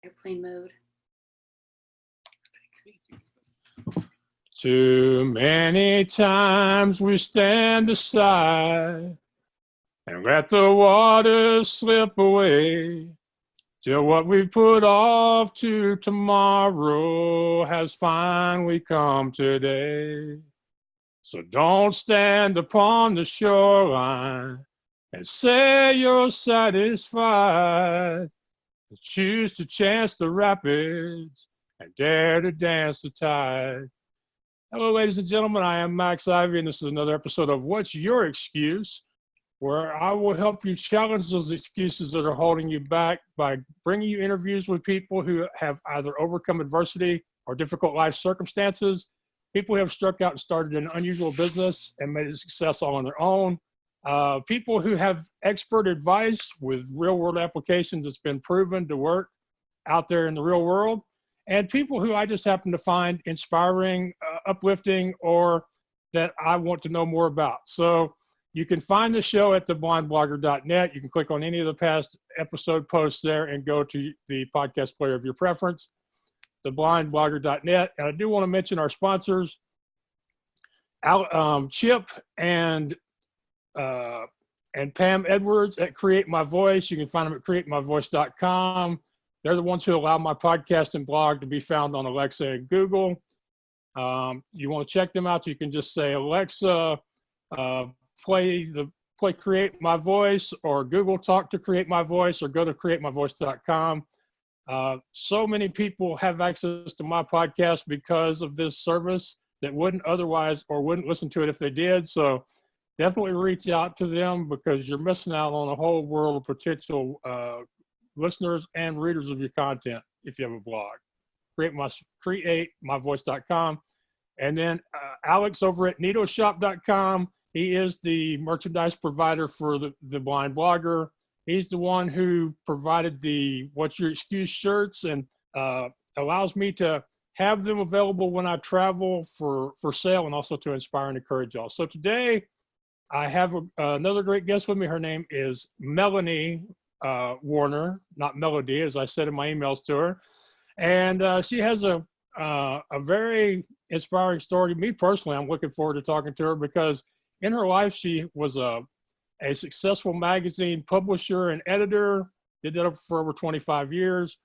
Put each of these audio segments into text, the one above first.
Airplane mode. Too many times we stand aside and let the waters slip away till what we've put off to tomorrow has finally come today. So don't stand upon the shoreline and say you're satisfied. Choose to chance the rapids and dare to dance the tide. Hello, ladies and gentlemen. I am Max Ivy, and this is another episode of What's Your Excuse?, where I will help you challenge those excuses that are holding you back by bringing you interviews with people who have either overcome adversity or difficult life circumstances, people who have struck out and started an unusual business and made a success all on their own, people who have expert advice with real-world applications that's been proven to work out there in the real world, and people who I just happen to find inspiring, uplifting, or that I want to know more about. So you can find the show at theblindblogger.net. You can click on any of the past episode posts there and go to the podcast player of your preference, theblindblogger.net. And I do want to mention our sponsors, Chip and Pam Edwards at Create My Voice. You can find them at createmyvoice.com. They're the ones who allow my podcast and blog to be found on Alexa and Google. You want to check them out, you can just say, Alexa, play Create My Voice, or Google Talk to Create My Voice, or go to createmyvoice.com. So many people have access to my podcast because of this service that wouldn't otherwise, or wouldn't listen to it if they did. So definitely reach out to them, because you're missing out on a whole world of potential listeners and readers of your content if you have a blog. createmyvoice.com. And then Alex over at NitoShop.com. He is the merchandise provider for the Blind Blogger. He's the one who provided the What's Your Excuse shirts, and allows me to have them available when I travel for sale, and also to inspire and encourage y'all. So today I have another great guest with me. Her name is Melanie Warner, not Melody, as I said in my emails to her. And she has a very inspiring story. Me personally, I'm looking forward to talking to her, because in her life, she was a successful magazine publisher and editor, did that for over 25 years.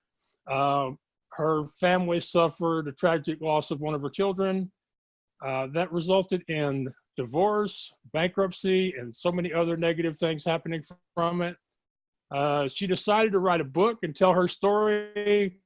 Her family suffered a tragic loss of one of her children. That resulted in divorce, bankruptcy, and so many other negative things happening from it. She decided to write a book and tell her story,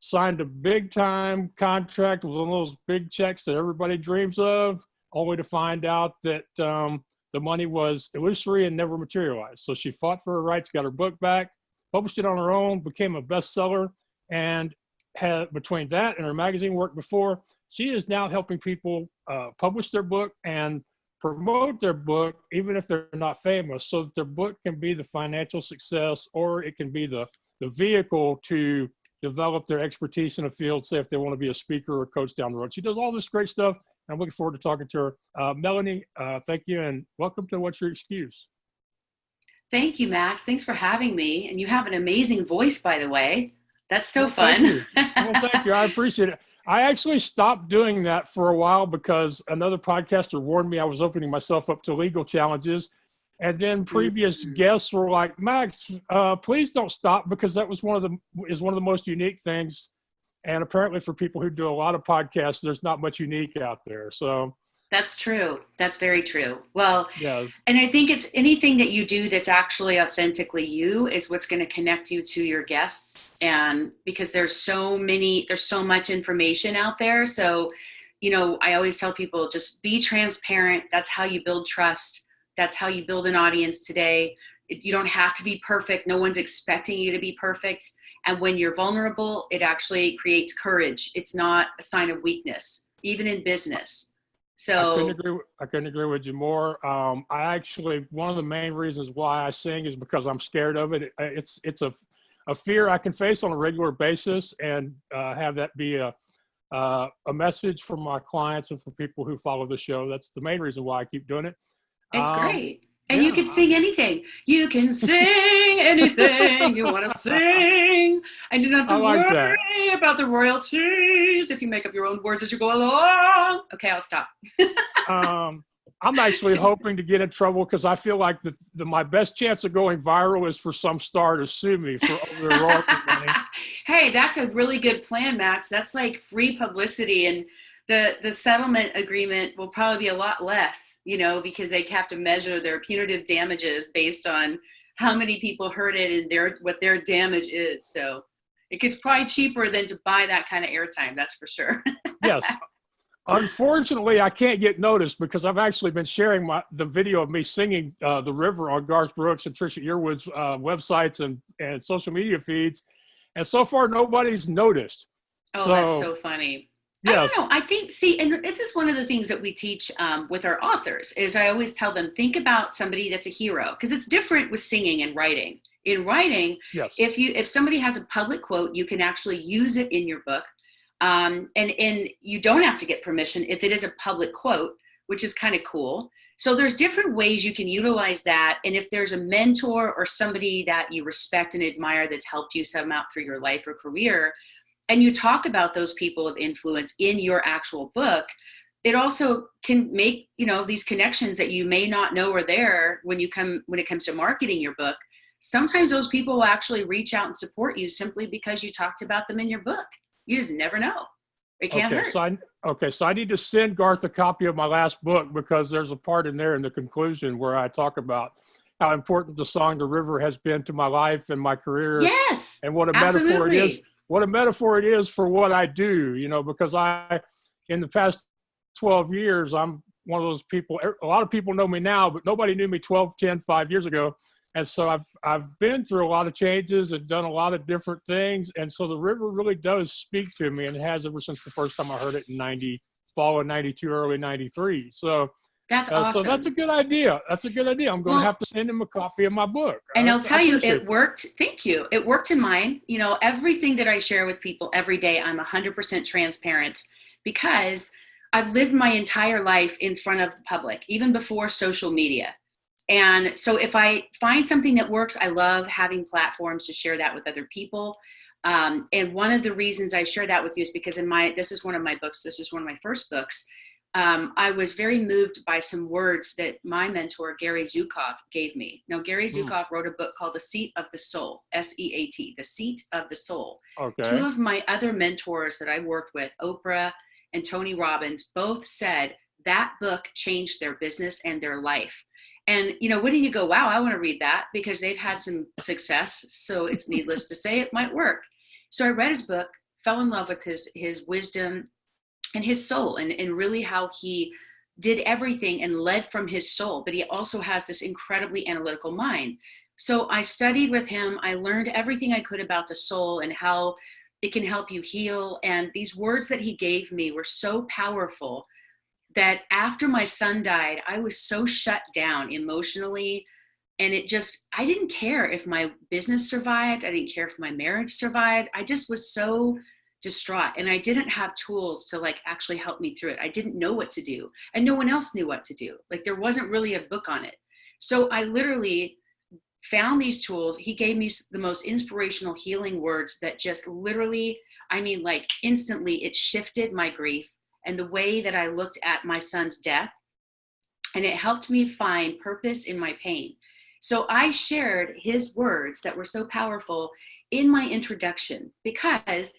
signed a big-time contract with one of those big checks that everybody dreams of, only to find out that the money was illusory and never materialized. So she fought for her rights, got her book back, published it on her own, became a bestseller, and had, between that and her magazine work before, she is now helping people publish their book and promote their book, even if they're not famous, so that their book can be the financial success, or it can be the vehicle to develop their expertise in a field, say if they want to be a speaker or coach down the road. She does all this great stuff. I'm looking forward to talking to her. Melanie, thank you, and welcome to What's Your Excuse? Thank you, Max. Thanks for having me. And you have an amazing voice, by the way. That's so fun. Thank you. I appreciate it. I actually stopped doing that for a while because another podcaster warned me I was opening myself up to legal challenges. And then previous guests were like, Max, please don't stop, because that was one of the most unique things. And apparently for people who do a lot of podcasts, there's not much unique out there. So that's true. That's very true. Well, yes. And I think it's anything that you do that's actually authentically you is what's going to connect you to your guests. And because there's so much information out there. So, I always tell people, just be transparent. That's how you build trust. That's how you build an audience today. You don't have to be perfect. No one's expecting you to be perfect. And when you're vulnerable, it actually creates courage. It's not a sign of weakness, even in business. So I couldn't agree with you more. One of the main reasons why I sing is because I'm scared of it. It's a fear I can face on a regular basis, and have that be a message for my clients and for people who follow the show. That's the main reason why I keep doing it. It's great. And you can sing anything. You can sing anything you want to sing. I didn't have I to like that. worry about the royalties if you make up your own words as you go along. Okay, I'll stop. I'm actually hoping to get in trouble because I feel like my best chance of going viral is for some star to sue me for over their royalty money. Hey, that's a really good plan, Max. That's like free publicity, and the settlement agreement will probably be a lot less, because they have to measure their punitive damages based on how many people heard it and what their damage is. So it gets probably cheaper than to buy that kind of airtime. That's for sure. Yes. Unfortunately, I can't get noticed because I've actually been sharing the video of me singing The River on Garth Brooks and Trisha Yearwood's websites and social media feeds. And so far, nobody's noticed. Oh, So, that's so funny. I don't yes. know. I think, see, and this is one of the things that we teach with our authors is I always tell them, think about somebody that's a hero, because it's different with singing and writing. In writing, Yes. if somebody has a public quote, you can actually use it in your book. And you don't have to get permission if it is a public quote, which is kind of cool. So there's different ways you can utilize that. And if there's a mentor or somebody that you respect and admire that's helped you somehow through your life or career, and you talk about those people of influence in your actual book, it also can make, these connections that you may not know are there when it comes to marketing your book. Sometimes those people will actually reach out and support you simply because you talked about them in your book. You just never know. It can't hurt. So I need to send Garth a copy of my last book because there's a part in there in the conclusion where I talk about how important the song "The River" has been to my life and my career. Yes, and what a absolutely. metaphor it is. What a metaphor it is for what I do. Because in the past 12 years, I'm one of those people. A lot of people know me now, but nobody knew me 12, 10, 5 years ago. And so I've been through a lot of changes and done a lot of different things. And so the river really does speak to me, and it has ever since the first time I heard it in fall of 92, early 93. So that's awesome. So that's a good idea. I'm going to have to send him a copy of my book. And I'll tell you, it worked. Thank you. It worked in mine. Everything that I share with people every day, I'm 100% transparent because I've lived my entire life in front of the public, even before social media. And so if I find something that works, I love having platforms to share that with other people. And one of the reasons I share that with you is because this is one of my books. This is one of my first books. I was very moved by some words that my mentor, Gary Zukav, gave me. Now, Gary Zukav wrote a book called The Seat of the Soul, S-E-A-T, The Seat of the Soul. Okay. Two of my other mentors that I worked with, Oprah and Tony Robbins, both said that book changed their business and their life. And, wouldn't you go, wow, I want to read that because they've had some success. So it's needless to say it might work. So I read his book, fell in love with his wisdom and his soul and really how he did everything and led from his soul. But he also has this incredibly analytical mind. So I studied with him. I learned everything I could about the soul and how it can help you heal. And these words that he gave me were so powerful that after my son died, I was so shut down emotionally. And I didn't care if my business survived. I didn't care if my marriage survived. I just was so distraught. And I didn't have tools to actually help me through it. I didn't know what to do. And no one else knew what to do. There wasn't really a book on it. So I literally found these tools. He gave me the most inspirational healing words that just literally, instantly it shifted my grief and the way that I looked at my son's death. And it helped me find purpose in my pain. So I shared his words that were so powerful in my introduction because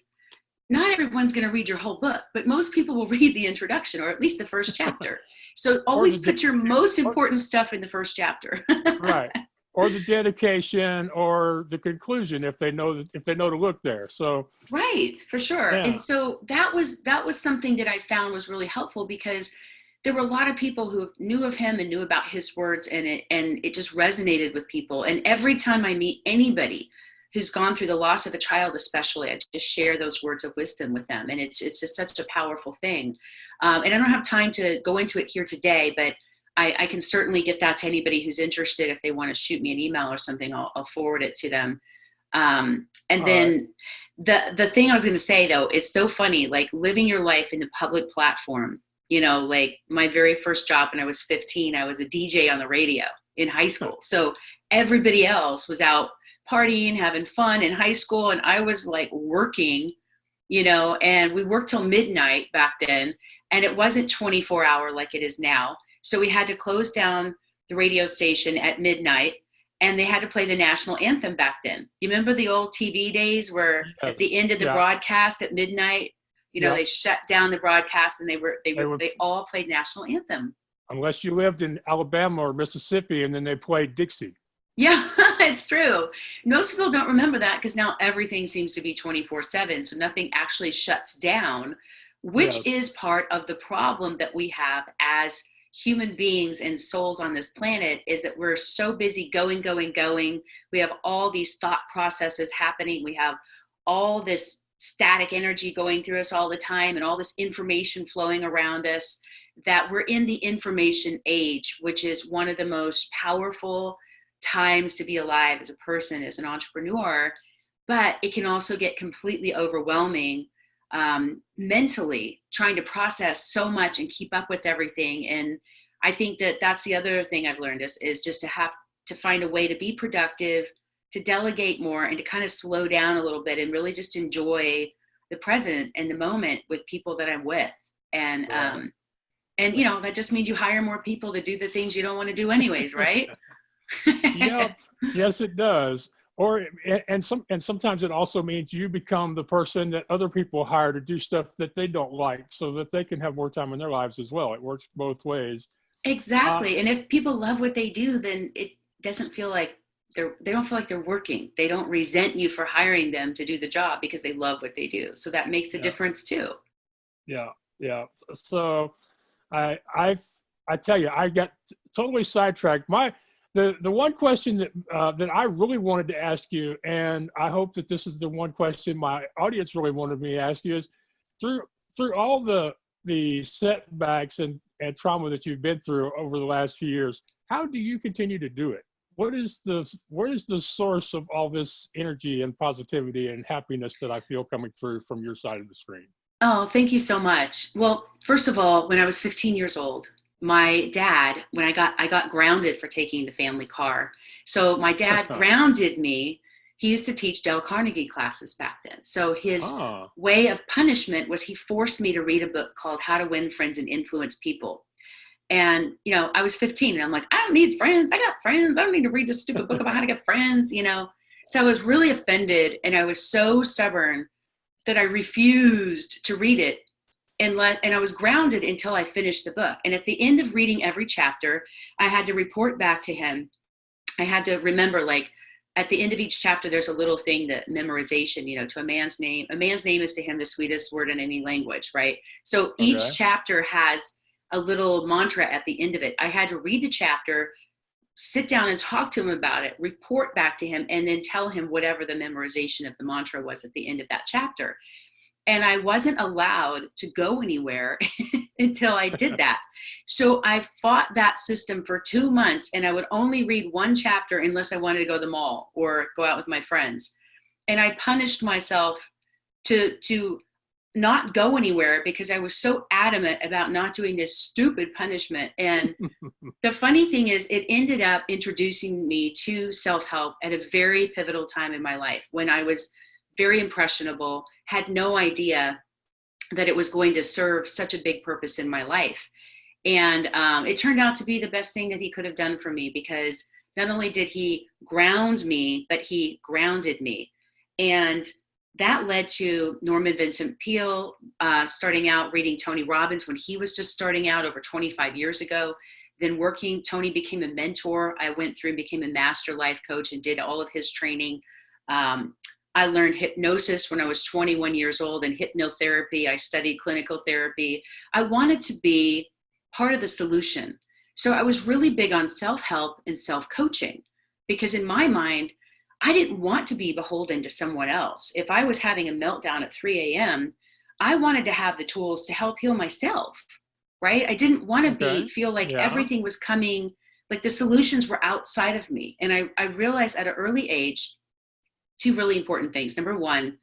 not everyone's going to read your whole book, but most people will read the introduction or at least the first chapter. So always put your most important stuff in the first chapter. Right. Or the dedication or the conclusion if they know to look there. So right, for sure. Yeah. And so that was something that I found was really helpful because there were a lot of people who knew of him and knew about his words, and it just resonated with people. And every time I meet anybody who's gone through the loss of a child, especially, I just share those words of wisdom with them. And it's just such a powerful thing. And I don't have time to go into it here today, but I can certainly get that to anybody who's interested. If they want to shoot me an email or something, I'll forward it to them. And then the thing I was going to say, though, is so funny, living your life in the public platform. My very first job when I was 15, I was a DJ on the radio in high school. So everybody else was out partying, having fun in high school. And I was like working, and we worked till midnight back then. And it wasn't 24-hour like it is now. So we had to close down the radio station at midnight, and they had to play the national anthem back then. You remember the old TV days where at the Yes. end of the Yeah. broadcast at midnight, Yeah. they shut down the broadcast, and they all played national anthem. Unless you lived in Alabama or Mississippi, and then they played Dixie. Yeah, it's true. Most people don't remember that because now everything seems to be 24/7. So nothing actually shuts down, which Yes. is part of the problem that we have as human beings and souls on this planet, is that we're so busy going, going, going. We have all these thought processes happening. We have all this static energy going through us all the time and all this information flowing around us, that we're in the information age, which is one of the most powerful times to be alive as a person, as an entrepreneur. But it can also get completely overwhelming mentally, trying to process so much and keep up with everything. And I think that that's the other thing I've learned is just to have to find a way to be productive, to delegate more, and to kind of slow down a little bit and really just enjoy the present and the moment with people that I'm with. And Right. that just means you hire more people to do the things you don't want to do anyways, right? Yep. Yes, it does. And sometimes it also means you become the person that other people hire to do stuff that they don't like, so that they can have more time in their lives as well. It works both ways. Exactly. And if people love what they do, then it doesn't feel like they don't feel like they're working. They don't resent you for hiring them to do the job because they love what they do. So that makes a Yeah. difference too. Yeah. Yeah. So I tell you, I got totally sidetracked. The one question that I really wanted to ask you, and I hope that this is the one question my audience really wanted me to ask you, is through all the setbacks and trauma that you've been through over the last few years, how do you continue to do it? Where is the source of all this energy and positivity and happiness that I feel coming through from your side of the screen? Oh, thank you so much. Well, first of all, when I was 15 years old, my dad, when I got grounded for taking the family car. So my dad grounded me. He used to teach Dale Carnegie classes back then. So his Ah, way of punishment was he forced me to read a book called How to Win Friends and Influence People. And, I was 15 and I'm like, I don't need friends. I got friends. I don't need to read this stupid book about how to get friends. So I was really offended, and I was so stubborn that I refused to read it, and I was grounded until I finished the book. And at the end of reading every chapter, I had to report back to him. I had to remember, like, at the end of each chapter, there's a little thing, that memorization, to a man's name. A man's name is to him the sweetest word in any language, right? So each okay. chapter has a little mantra at the end of it. I had to read the chapter, sit down and talk to him about it, report back to him, and then tell him whatever the memorization of the mantra was at the end of that chapter. And I wasn't allowed to go anywhere until I did that. So I fought that system for 2 months, and I would only read one chapter unless I wanted to go to the mall or go out with my friends. And I punished myself to not go anywhere because I was so adamant about not doing this stupid punishment. And the funny thing is, it ended up introducing me to self-help at a very pivotal time in my life, when I was very impressionable, had no idea that it was going to serve such a big purpose in my life. And it turned out to be the best thing that he could have done for me, because not only did he ground me, but he grounded me. And that led to Norman Vincent Peale starting out reading Tony Robbins when he was just starting out over 25 years ago. Then Tony became a mentor. I went through and became a master life coach and did all of his training. I learned hypnosis when I was 21 years old, and hypnotherapy. I studied clinical therapy. I wanted to be part of the solution. So I was really big on self-help and self-coaching, because in my mind, I didn't want to be beholden to someone else. If I was having a meltdown at 3 a.m., I wanted to have the tools to help heal myself, right? I didn't want to Okay. feel like Yeah. everything was coming, like the solutions were outside of me. And I realized at an early age, 2 really important things. Number one,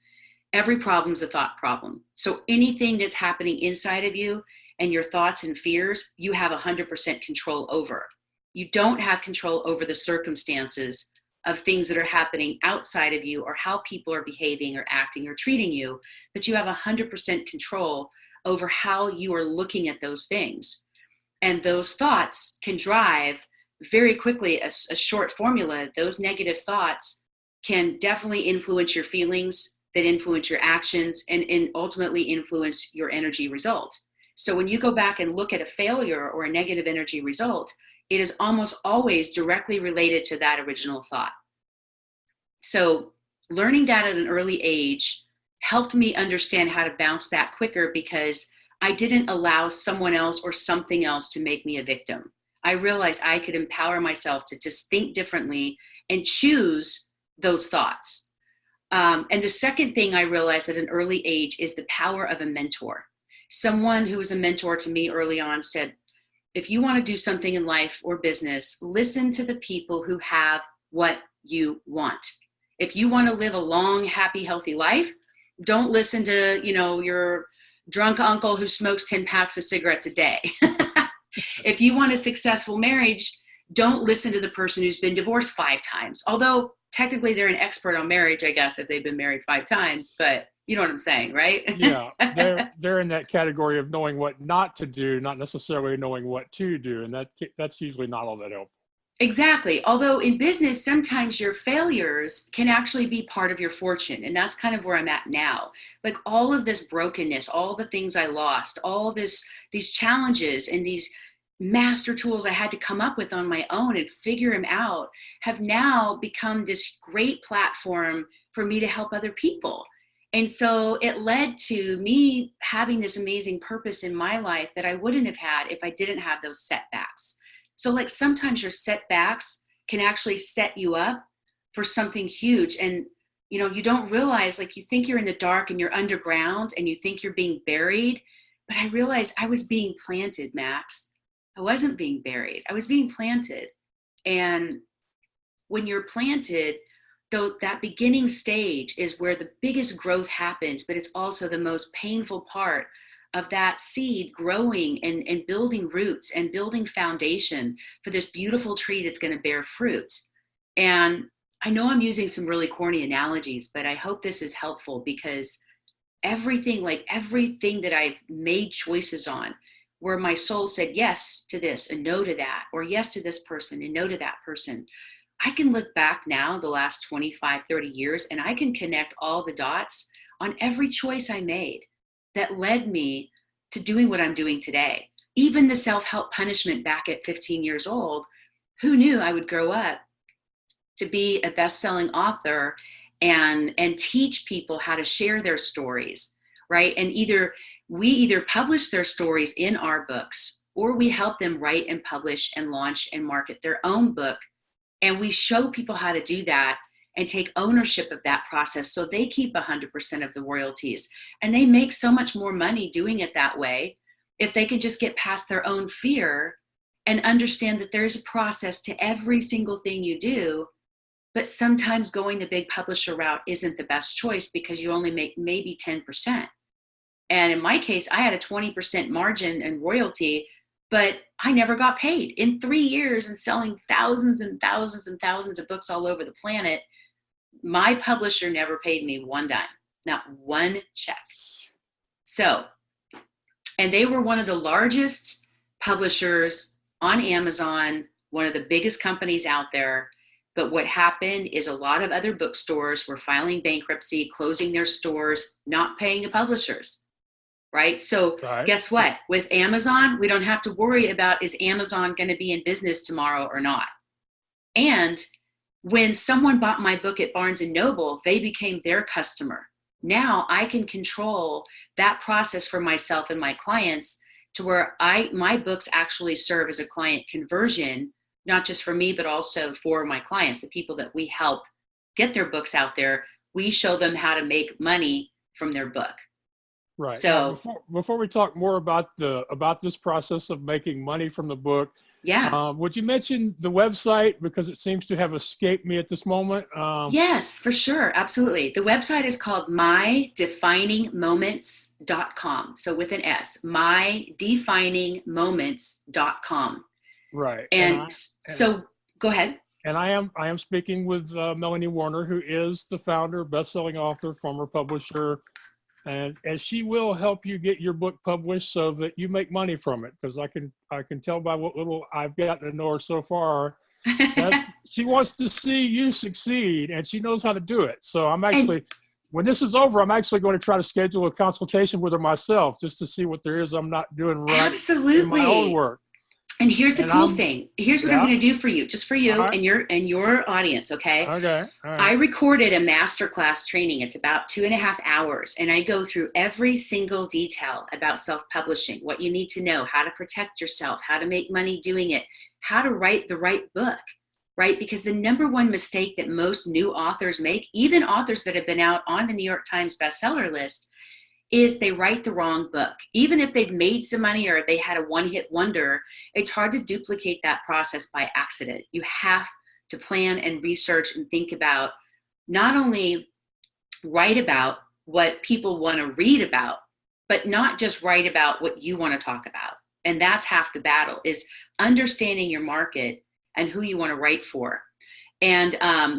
every problem's a thought problem. So anything that's happening inside of you and your thoughts and fears, you have 100% control over. You don't have control over the circumstances of things that are happening outside of you or how people are behaving or acting or treating you, but you have 100% control over how you are looking at those things. And those thoughts can drive very quickly a short formula. Those negative thoughts can definitely influence your feelings, that influence your actions, and ultimately influence your energy result. So when you go back and look at a failure or a negative energy result, it is almost always directly related to that original thought. So learning that at an early age helped me understand how to bounce back quicker, because I didn't allow someone else or something else to make me a victim. I realized I could empower myself to just think differently and choose those thoughts. And the second thing I realized at an early age is the power of a mentor. Someone who was a mentor to me early on said, if you want to do something in life or business, listen to the people who have what you want. If you want to live a long, happy, healthy life, don't listen to, your drunk uncle who smokes 10 packs of cigarettes a day. If you want a successful marriage, don't listen to the person who's been divorced 5 times. Although technically they're an expert on marriage, I guess, if they've been married 5 times, but you know what I'm saying, right? Yeah, they're in that category of knowing what not to do, not necessarily knowing what to do, and that's usually not all that helpful. Exactly. Although in business, sometimes your failures can actually be part of your fortune. And that's kind of where I'm at now. Like all of this brokenness, all the things I lost, all these challenges and these master tools I had to come up with on my own and figure them out have now become this great platform for me to help other people. And so it led to me having this amazing purpose in my life that I wouldn't have had if I didn't have those setbacks. So like sometimes your setbacks can actually set you up for something huge. And, you don't realize, like you think you're in the dark and you're underground and you think you're being buried. But I realized I was being planted, Max. I wasn't being buried. I was being planted. And when you're planted, though, that beginning stage is where the biggest growth happens, but it's also the most painful part of that seed growing and building roots and building foundation for this beautiful tree that's going to bear fruit. And I know I'm using some really corny analogies, but I hope this is helpful, because everything that I've made choices on, where my soul said yes to this and no to that, or yes to this person and no to that person, I can look back now the last 25, 30 years, and I can connect all the dots on every choice I made that led me to doing what I'm doing today. Even the self-help punishment back at 15 years old, who knew I would grow up to be a best-selling author and teach people how to share their stories, right? And we either publish their stories in our books, or we help them write and publish and launch and market their own book. And we show people how to do that and take ownership of that process, so they keep 100% of the royalties. And they make so much more money doing it that way if they can just get past their own fear and understand that there's a process to every single thing you do. But sometimes going the big publisher route isn't the best choice, because you only make maybe 10%. And in my case, I had a 20% margin and royalty, but I never got paid. In 3 years and selling thousands and thousands and thousands of books all over the planet, my publisher never paid me one dime, not one check. So, and they were one of the largest publishers on Amazon, one of the biggest companies out there. But what happened is a lot of other bookstores were filing bankruptcy, closing their stores, not paying the publishers, right? So Guess what? With Amazon, we don't have to worry about, is Amazon going to be in business tomorrow or not? And when someone bought my book at Barnes & Noble, they became their customer. Now I can control that process for myself and my clients, to where my books actually serve as a client conversion, not just for me, but also for my clients, the people that we help get their books out there. We show them how to make money from their book. Right. So now, before we talk more about this process of making money from the book, yeah. Would you mention the website, because it seems to have escaped me at this moment? Yes, for sure. Absolutely. The website is called mydefiningmoments.com. So with an S, mydefiningmoments.com. Right. So go ahead. And I am speaking with Melanie Warner, who is the founder, best-selling author, former publisher, and she will help you get your book published so that you make money from it. Because I can tell by what little I've gotten to know her so far that she wants to see you succeed, and she knows how to do it. So I'm actually, when this is over, I'm actually going to try to schedule a consultation with her myself just to see what there is I'm not doing right in my own work. And here's the cool thing. Here's what I'm going to do for you, just for you right. and your audience, okay? Okay. All right. I recorded a masterclass training. It's about 2.5 hours, and I go through every single detail about self-publishing, what you need to know, how to protect yourself, how to make money doing it, how to write the right book, right? Because the number one mistake that most new authors make, even authors that have been out on the New York Times bestseller list, is they write the wrong book. Even if they've made some money or if they had a one-hit wonder, it's hard to duplicate that process by accident. You have to plan and research and think about, not only write about what people want to read about, but not just write about what you want to talk about. And that's half the battle, is understanding your market and who you want to write for. And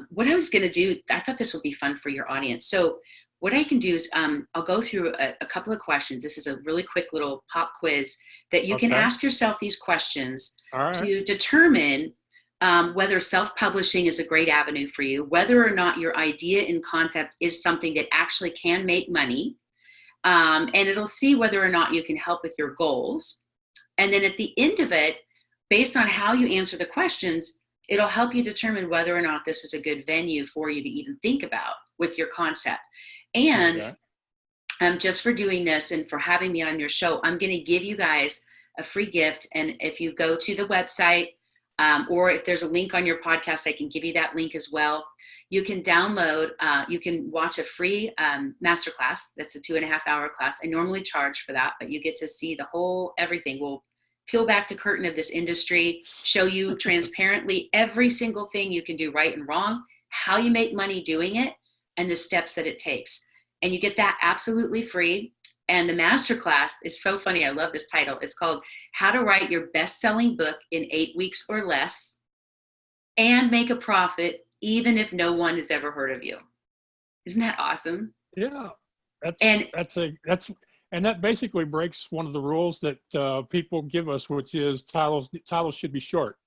what I was going to do, I thought this would be fun for your audience. So what I can do is I'll go through a couple of questions. This is a really quick little pop quiz that you can ask yourself these questions to determine whether self-publishing is a great avenue for you, whether or not your idea and concept is something that actually can make money, and it'll see whether or not you can help with your goals. And then at the end of it, based on how you answer the questions, it'll help you determine whether or not this is a good venue for you to even think about with your concept. And just for doing this and for having me on your show, I'm going to give you guys a free gift. And if you go to the website, or if there's a link on your podcast, I can give you that link as well. You can download, you can watch a free masterclass. That's a 2.5 hour class. I normally charge for that, but you get to see the whole, everything. We'll peel back the curtain of this industry, show you transparently every single thing you can do right and wrong, how you make money doing it, and the steps that it takes. And you get that absolutely free. And the masterclass is so funny. I love this title. It's called How to Write Your Best-Selling Book in 8 Weeks or Less and Make a Profit even if no one has ever heard of you. Isn't that awesome? Yeah. And that basically breaks one of the rules that people give us, which is titles should be short.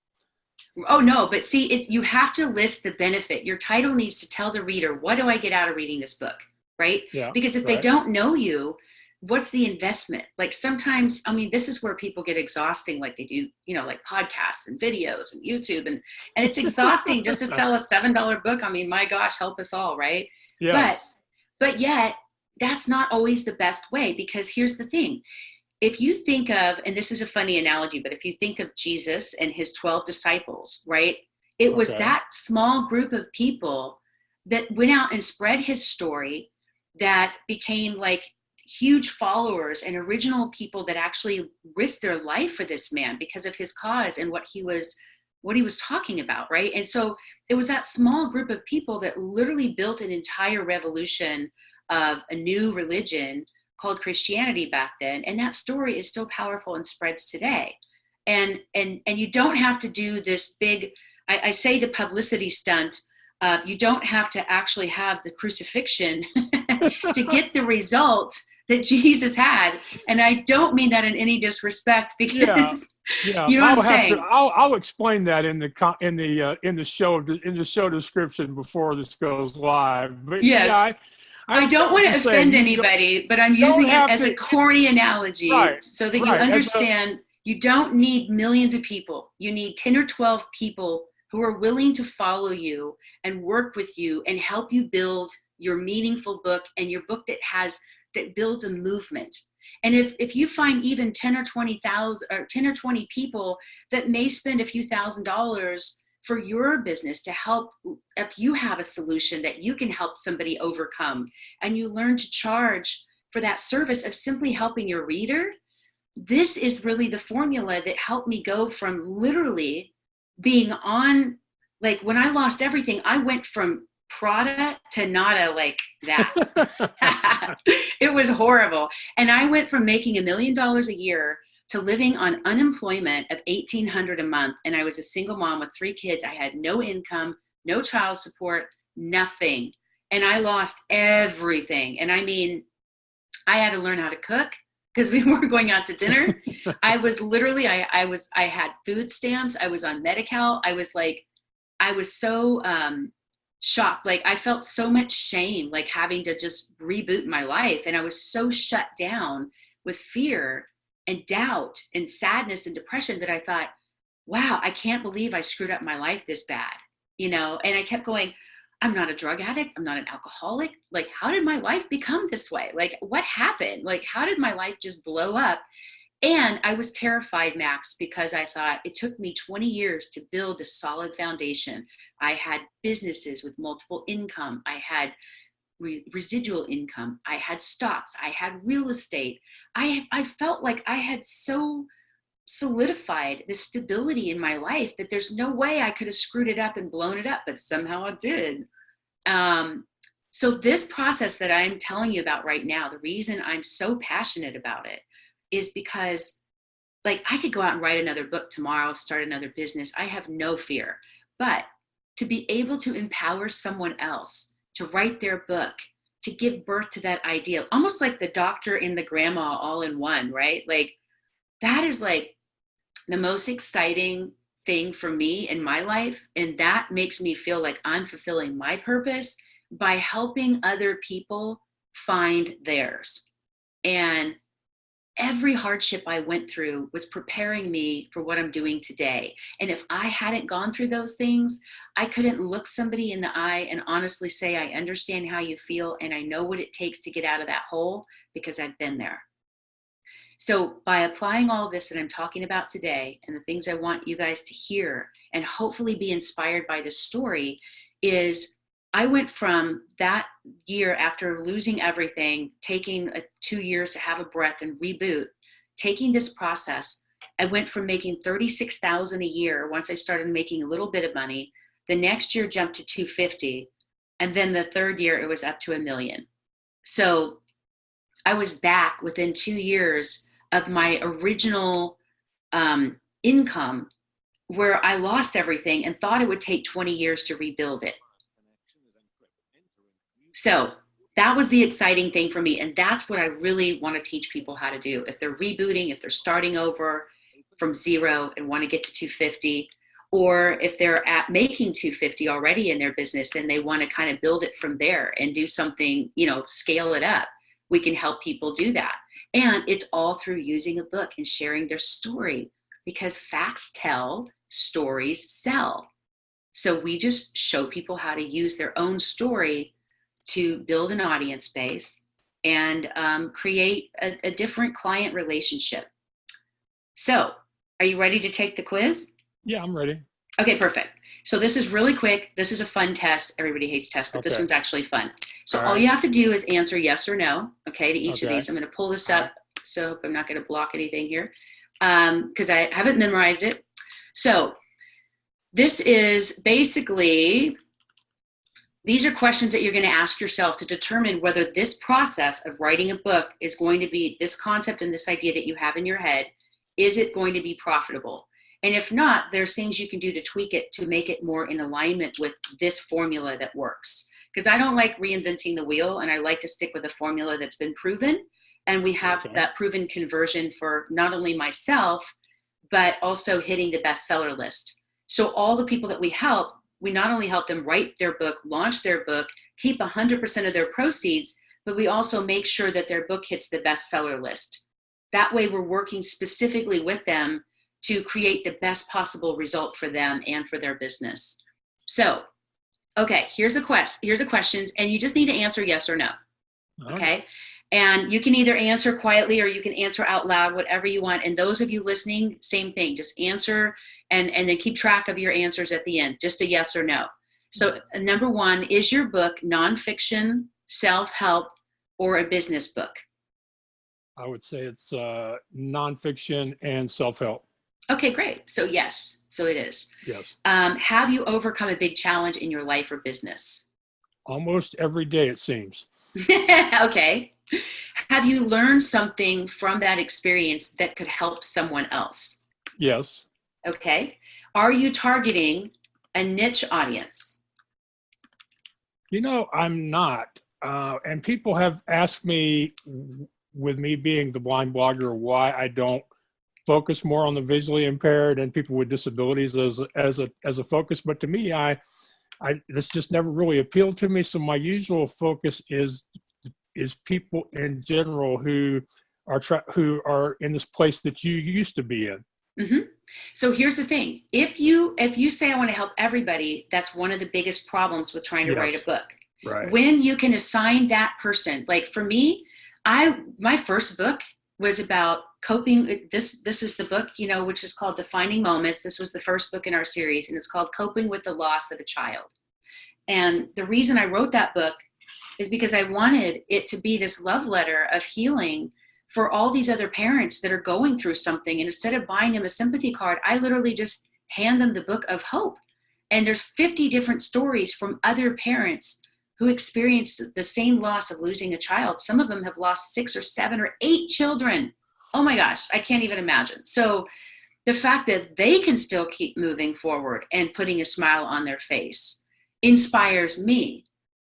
Oh, no, but see, you have to list the benefit. Your title needs to tell the reader, what do I get out of reading this book, right? Yeah, because if they don't know you, what's the investment? Like sometimes, I mean, this is where people get exhausting, like they do, like podcasts and videos and YouTube, and it's exhausting just to sell a $7 book. I mean, my gosh, help us all, right? Yes. But yet, that's not always the best way, because here's the thing. If you think of, and this is a funny analogy, but if you think of Jesus and his 12 disciples, right? It was that small group of people that went out and spread his story that became like huge followers and original people that actually risked their life for this man because of his cause and what he was talking about, right? And so it was that small group of people that literally built an entire revolution of a new religion called Christianity back then. And that story is still powerful and spreads today. And you don't have to do this big, I say the publicity stunt, you don't have to actually have the crucifixion to get the result that Jesus had. And I don't mean that in any disrespect, because you know what I'm saying. I'll explain that in the show description before this goes live. But yes. I don't want to offend anybody, but I'm using it as a corny analogy so that you understand you don't need millions of people. You need 10 or 12 people who are willing to follow you and work with you and help you build your meaningful book, and your book that builds a movement. And if you find even 10 or 20,000 or 10 or 20 people that may spend a few $1,000s for your business to help, if you have a solution that you can help somebody overcome, and you learn to charge for that service of simply helping your reader, this is really the formula that helped me go from literally being on, like when I lost everything, I went from Prada to nada like that. It was horrible. And I went from making $1 million a year to living on unemployment of $1,800 a month. And I was a single mom with 3 kids. I had no income, no child support, nothing. And I lost everything. And I mean, I had to learn how to cook because we weren't going out to dinner. I was literally, I had food stamps. I was on Medi-Cal. I was so shocked. Like I felt so much shame, like having to just reboot my life. And I was so shut down with fear and doubt and sadness and depression that I thought, wow, I can't believe I screwed up my life this bad, and I kept going, I'm not a drug addict. I'm not an alcoholic. Like, how did my life become this way? Like, what happened? Like, how did my life just blow up? And I was terrified, Max, because I thought it took me 20 years to build a solid foundation. I had businesses with multiple income. I had residual income. I had stocks. I had real estate. I felt like I had so solidified the stability in my life that there's no way I could have screwed it up and blown it up, but somehow I did. So this process that I'm telling you about right now, the reason I'm so passionate about it is because, like, I could go out and write another book tomorrow, start another business. I have no fear. But to be able to empower someone else to write their book, to give birth to that idea, almost like the doctor and the grandma all in one, right? Like, that is like the most exciting thing for me in my life. And that makes me feel like I'm fulfilling my purpose by helping other people find theirs. And every hardship I went through was preparing me for what I'm doing today. And if I hadn't gone through those things, I couldn't look somebody in the eye and honestly say, I understand how you feel and I know what it takes to get out of that hole because I've been there. So by applying all this that I'm talking about today and the things I want you guys to hear and hopefully be inspired by this story is I went from that year after losing everything, taking 2 years to have a breath and reboot, taking this process, I went from making $36,000 a year once I started making a little bit of money. The next year jumped to 250, and then the third year it was up to $1 million. So I was back within 2 years of my original income, where I lost everything and thought it would take 20 years to rebuild it. So that was the exciting thing for me. And that's what I really want to teach people how to do. If they're rebooting, if they're starting over from zero and want to get to 250, or if they're at making 250 already in their business and they want to kind of build it from there and do something, scale it up, we can help people do that. And it's all through using a book and sharing their story, because facts tell, stories sell. So we just show people how to use their own story to build an audience base and create a different client relationship. So are you ready to take the quiz? Yeah, I'm ready. Okay, perfect. So this is really quick. This is a fun test. Everybody hates tests, but This one's actually fun. So all you have to do is answer yes or no, okay, to each of these. I'm going to pull this up, so I'm not going to block anything here because I haven't memorized it. So this is basically, these are questions that you're going to ask yourself to determine whether this process of writing a book is going to be, this concept and this idea that you have in your head, is it going to be profitable? And if not, there's things you can do to tweak it to make it more in alignment with this formula that works. Because I don't like reinventing the wheel, and I like to stick with a formula that's been proven. And we have that proven conversion for not only myself, but also hitting the bestseller list. So all the people that we help, we not only help them write their book, launch their book, keep 100% of their proceeds, but we also make sure that their book hits the bestseller list. That way we're working specifically with them to create the best possible result for them and for their business. So, okay, here's the questions, and you just need to answer yes or no, okay? And you can either answer quietly or you can answer out loud, whatever you want. And those of you listening, same thing, just answer and then keep track of your answers at the end, just a yes or no. So number one, is your book nonfiction, self-help, or a business book? I would say it's nonfiction and self-help. Okay, great. So yes, so it is. Yes. Have you overcome a big challenge in your life or business? Almost every day, it seems. Okay. Have you learned something from that experience that could help someone else? Yes. Okay. Are you targeting a niche audience? I'm not. And people have asked me, with me being the blind blogger, why I don't focus more on the visually impaired and people with disabilities as a focus. But to me, this just never really appealed to me. So my usual focus is people in general who are in this place that you used to be in. Mm-hmm. So here's the thing. If you say I want to help everybody, that's one of the biggest problems with trying to write a Yes. book. Right. When you can assign that person, like for me, my first book was about coping. This is the book, which is called Defining Moments. This was the first book in our series, and it's called Coping with the Loss of a Child. And the reason I wrote that book is because I wanted it to be this love letter of healing for all these other parents that are going through something. And instead of buying them a sympathy card, I literally just hand them the book of hope. And there's 50 different stories from other parents who experienced the same loss of losing a child. Some of them have lost 6 or 7 or 8 children. Oh my gosh, I can't even imagine. So the fact that they can still keep moving forward and putting a smile on their face inspires me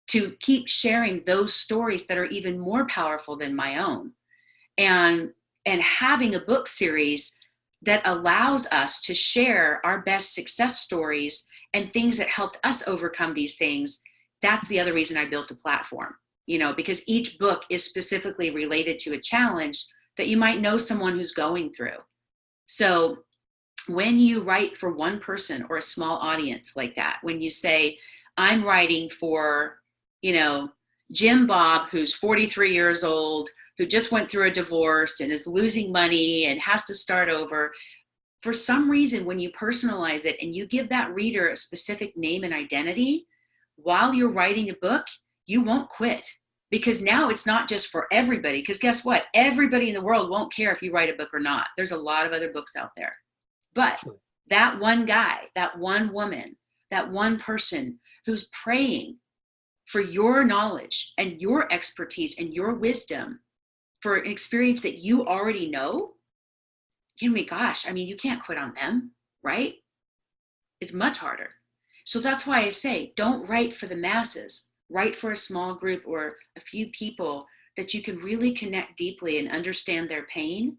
to keep sharing those stories that are even more powerful than my own. And having a book series that allows us to share our best success stories and things that helped us overcome these things. That's the other reason I built a platform, because each book is specifically related to a challenge that you might know someone who's going through. So when you write for one person or a small audience like that, when you say, I'm writing for, Jim Bob, who's 43 years old, who just went through a divorce and is losing money and has to start over. For some reason, when you personalize it and you give that reader a specific name and identity, while you're writing a book, you won't quit. Because now it's not just for everybody. Because guess what? Everybody in the world won't care if you write a book or not. There's a lot of other books out there. But that one guy, that one woman, that one person who's praying for your knowledge and your expertise and your wisdom for an experience that you already know, gosh, you can't quit on them, right? It's much harder. So that's why I say, don't write for the masses. Write for a small group or a few people that you can really connect deeply and understand their pain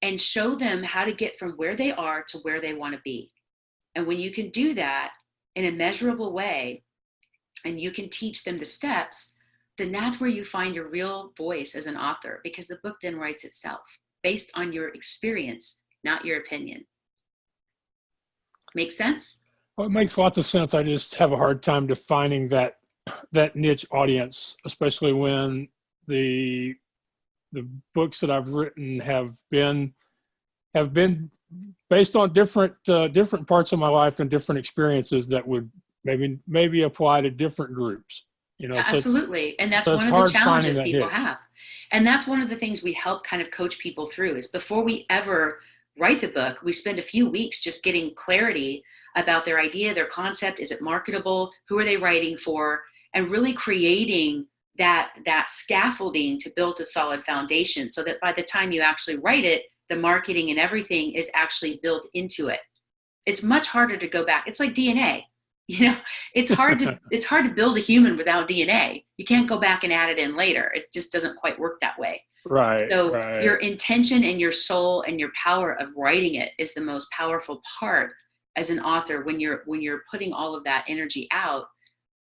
and show them how to get from where they are to where they want to be. And when you can do that in a measurable way, and you can teach them the steps, then that's where you find your real voice as an author, because the book then writes itself based on your experience, not your opinion. Make sense? Well, it makes lots of sense. I just have a hard time defining that niche audience, especially when the books that I've written have been based on different parts of my life and different experiences that would maybe apply to different groups. Yeah, so absolutely. And that's so one it's of the hard finding challenges that people niche. have. And that's one of the things we help kind of coach people through is before we ever write the book, we spend a few weeks just getting clarity about their idea, their concept. Is it marketable? Who are they writing for? And really creating that scaffolding to build a solid foundation so that by the time you actually write it, the marketing and everything is actually built into it. It's much harder to go back. It's like DNA. It's hard to build a human without DNA. You can't go back and add it in later. It just doesn't quite work that way. Right. So Right. your intention and your soul and your power of writing it is the most powerful part as an author when you're putting all of that energy out.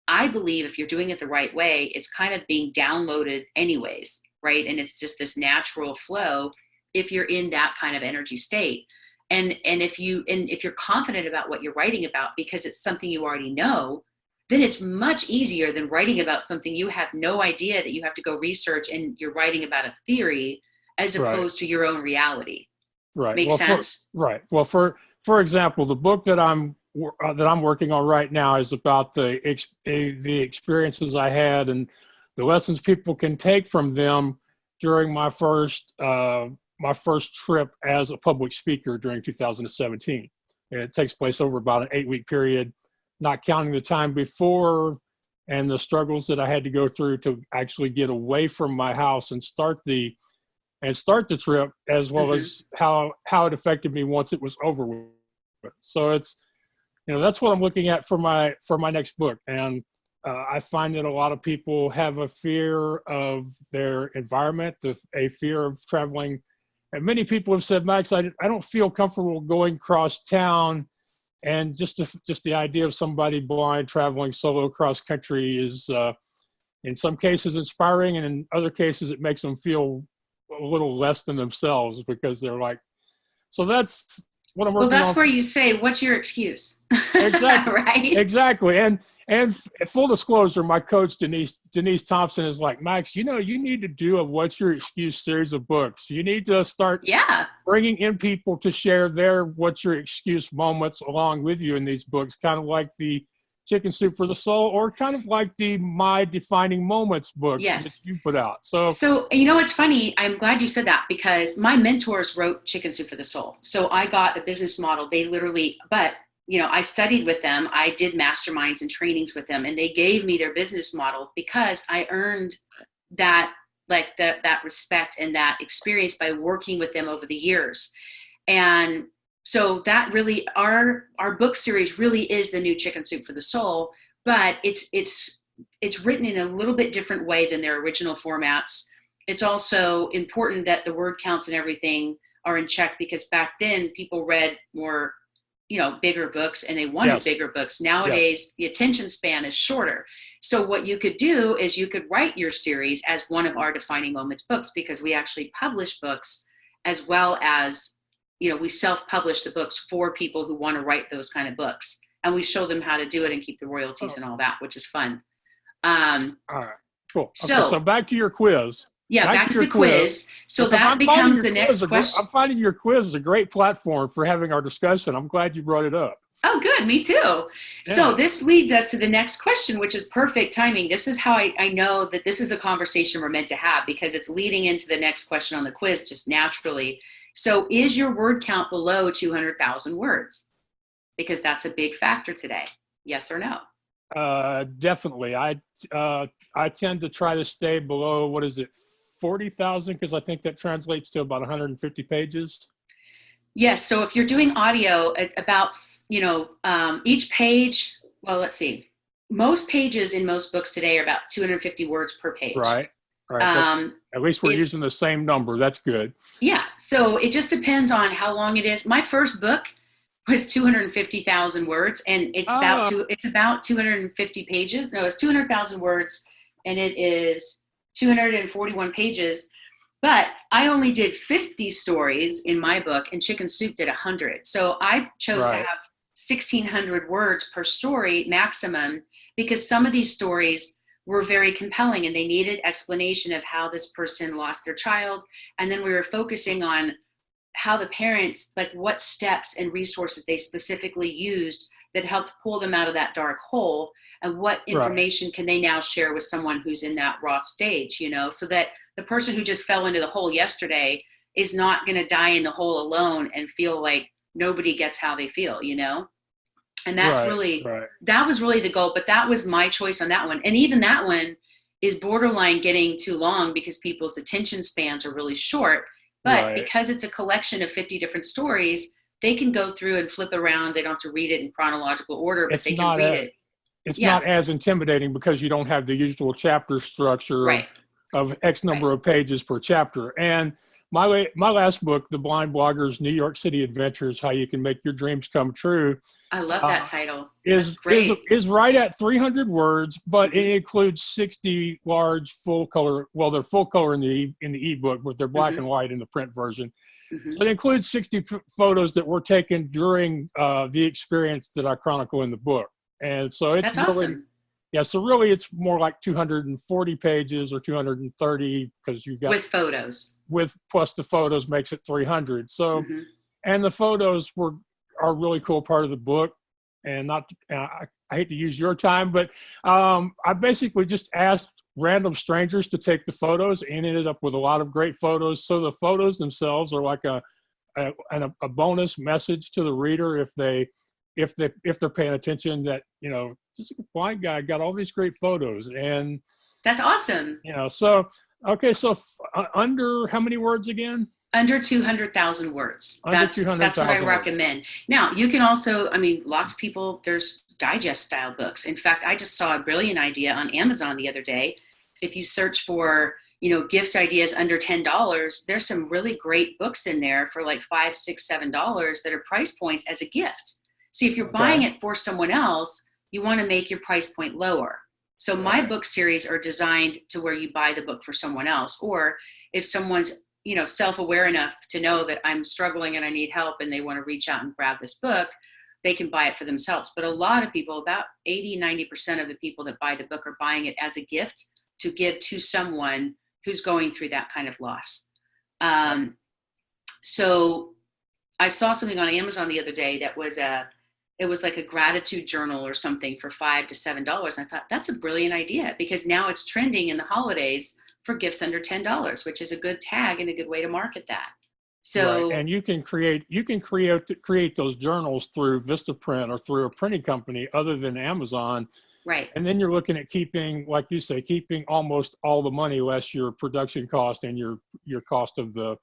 I believe if you're doing it the right way, it's kind of being downloaded anyways, right? And it's just this natural flow if you're in that kind of energy state. And if you're confident about what you're writing about because it's something you already know, then it's much easier than writing about something you have no idea that you have to go research and you're writing about a theory as opposed to your own reality. Right. Make sense? Well, for example, the book that I'm working on right now is about the experiences I had and the lessons people can take from them during my first trip as a public speaker during 2017. And it takes place over about an 8-week period, not counting the time before and the struggles that I had to go through to actually get away from my house and start the trip, as well Mm-hmm. as how it affected me once it was over with. So it's, that's what I'm looking at for my next book. And I find that a lot of people have a fear of their environment, a fear of traveling. And many people have said, Max, I don't feel comfortable going across town. And just the idea of somebody blind traveling solo across country is, in some cases, inspiring, and in other cases, it makes them feel a little less than themselves, because they're like, so that's what I'm Well, working that's on. where you say, what's your excuse? Exactly. Right? Exactly. And full disclosure, my coach, Denise Thompson, is like, Max, you need to do a What's Your Excuse series of books. You need to start Yeah. bringing in people to share their What's Your Excuse moments along with you in these books, kind of like the Chicken Soup for the Soul, or kind of like the My Defining Moments books that Yes. you put out. So It's funny. I'm glad you said that, because my mentors wrote Chicken Soup for the Soul. So I got the business model. They literally, but I studied with them. I did masterminds and trainings with them, and they gave me their business model because I earned that, like that respect and that experience by working with them over the years. And so that really, our book series really is the new Chicken Soup for the Soul, but it's written in a little bit different way than their original formats. It's also important that the word counts and everything are in check, because back then people read more, bigger books, and they wanted yes, bigger books. yes, Nowadays, the attention span is shorter. So what you could do is you could write your series as one of our Defining Moments books, because we actually publish books, as well as, we self-publish the books for people who want to write those kind of books. And we show them how to do it and keep the royalties oh, and all that, which is fun. all right, cool. Okay, so So back to your quiz. yeah, Back back to to your the quiz. quiz. So Because that becomes the next question. I'm finding your quiz is a great platform for having our discussion. I'm glad you brought it up. Oh, good. Me too. So Yeah. this leads us to the next question, which is perfect timing. This is how I know that this is the conversation we're meant to have, because it's leading into the next question on the quiz just naturally. So is your word count below 200,000 words? Because that's a big factor today. Yes or no? Definitely. I tend to try to stay below, what is it, 40,000, because I think that translates to about 150 pages. Yes. So if you're doing audio, about, each page, well, let's see. Most pages in most books today are about 250 words per page. Right. Right. That's, Um, at least we're if using the same number. That's good. Yeah, so it just depends on how long it is. My first book was 250,000 words, and Ah, it's about 250 pages. No, it's 200,000 words, and it is 241 pages. But I only did 50 stories in my book, and Chicken Soup did 100. So I chose to right. have 1,600 words per story maximum, because some of these stories were very compelling and they needed explanation of how this person lost their child. And then we were focusing on how the parents, like what steps and resources they specifically used that helped pull them out of that dark hole, and what Right. information can they now share with someone who's in that raw stage, so that the person who just fell into the hole yesterday is not going to die in the hole alone and feel like nobody gets how they feel. And Right. Right. that was really the goal, but that was my choice on that one. And even that one is borderline getting too long, because people's attention spans are really short. But Right. because it's a collection of 50 different stories, they can go through and flip around. They don't have to read it in chronological order, but It's they can not read a, it. it's Yeah, not as intimidating because you don't have the usual chapter structure right, of X right. number of pages per chapter. And my last book, The Blind Blogger's New York City Adventures: How You Can Make Your Dreams Come True, I love that uh, title. That's is great. is right at 300 words, but Mm-hmm, it includes 60 large full color. Well, they're full color in the ebook, but they're black mm-hmm, and white in the print version. mm-hmm. So it includes 60 photos that were taken during the experience that I chronicle in the book. And so it's That's really, awesome. yeah, so really it's more like 240 pages or 230, because you've got, With photos. with plus the photos makes it 300. So, Mm-hmm. and the photos are a really cool part of the book. And not, I hate to use your time, but I basically just asked random strangers to take the photos and ended up with a lot of great photos. So the photos themselves are like a bonus message to the reader if they're paying attention, that just a blind guy, got all these great photos. And, That's awesome. so, okay. So under how many words again? Under 200,000 words. Under That's what I 200,000 words. recommend. Now, you can also, I mean, lots of people, there's digest style books. In fact, I just saw a brilliant idea on Amazon the other day. If you search for, gift ideas under $10, there's some really great books in there for like $5, $6, $7 that are price points as a gift. See, if you're buying it for someone else, you want to make your price point lower. So my book series are designed to where you buy the book for someone else, or if someone's self-aware enough to know that I'm struggling and I need help and they want to reach out and grab this book, they can buy it for themselves. But a lot of people, about 80-90% of the people that buy the book are buying it as a gift to give to someone who's going through that kind of loss. So I saw something on Amazon the other day that was it was like a gratitude journal or something for $5 to $7. I thought that's a brilliant idea, because now it's trending in the holidays for gifts under $10, which is a good tag and a good way to market that. So, and you can create those journals through Vistaprint or through a printing company other than Amazon. Right. And then you're looking at keeping, like you say, keeping almost all the money less your production cost and your cost of the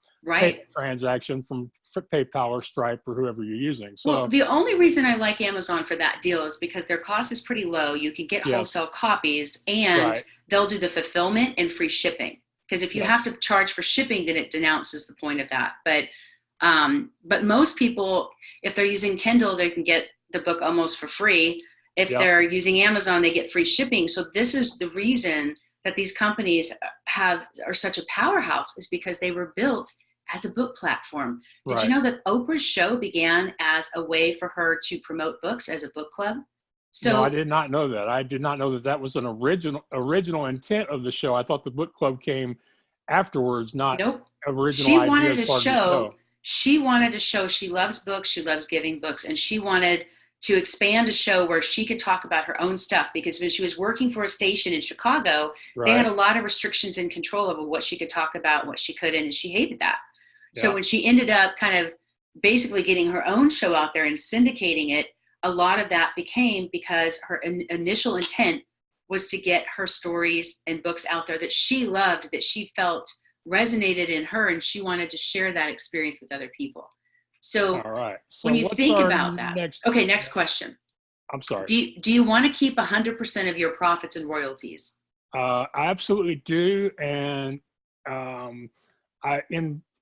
transaction from PayPal or Stripe or whoever you're using. So, well, the only reason I like Amazon for that deal is because their cost is pretty low. You can get wholesale copies, and they'll do the fulfillment and free shipping. Because if you have to charge for shipping, then it denounces the point of that. But most people, if they're using Kindle, they can get the book almost for free. If they're using Amazon, they get free shipping. So this is the reason that these companies are such a powerhouse, is because they were built as a book platform. Did you know that Oprah's show began as a way for her to promote books as a book club? So no, I did not know that. I did not know that that was an original intent of the show. I thought the book club came afterwards, not original she idea wanted as part of the show. She wanted to show she loves books, she loves giving books, and she wanted to expand a show where she could talk about her own stuff, because when she was working for a station in Chicago, they had a lot of restrictions and control over what she could talk about, what she couldn't, and she hated that. So when she ended up kind of basically getting her own show out there and syndicating it, a lot of that became because her initial intent was to get her stories and books out there that she loved, that she felt resonated in her, and she wanted to share that experience with other people. So, when you think about that, next question. I'm sorry. Do you want to keep 100% of your profits and royalties? I absolutely do. And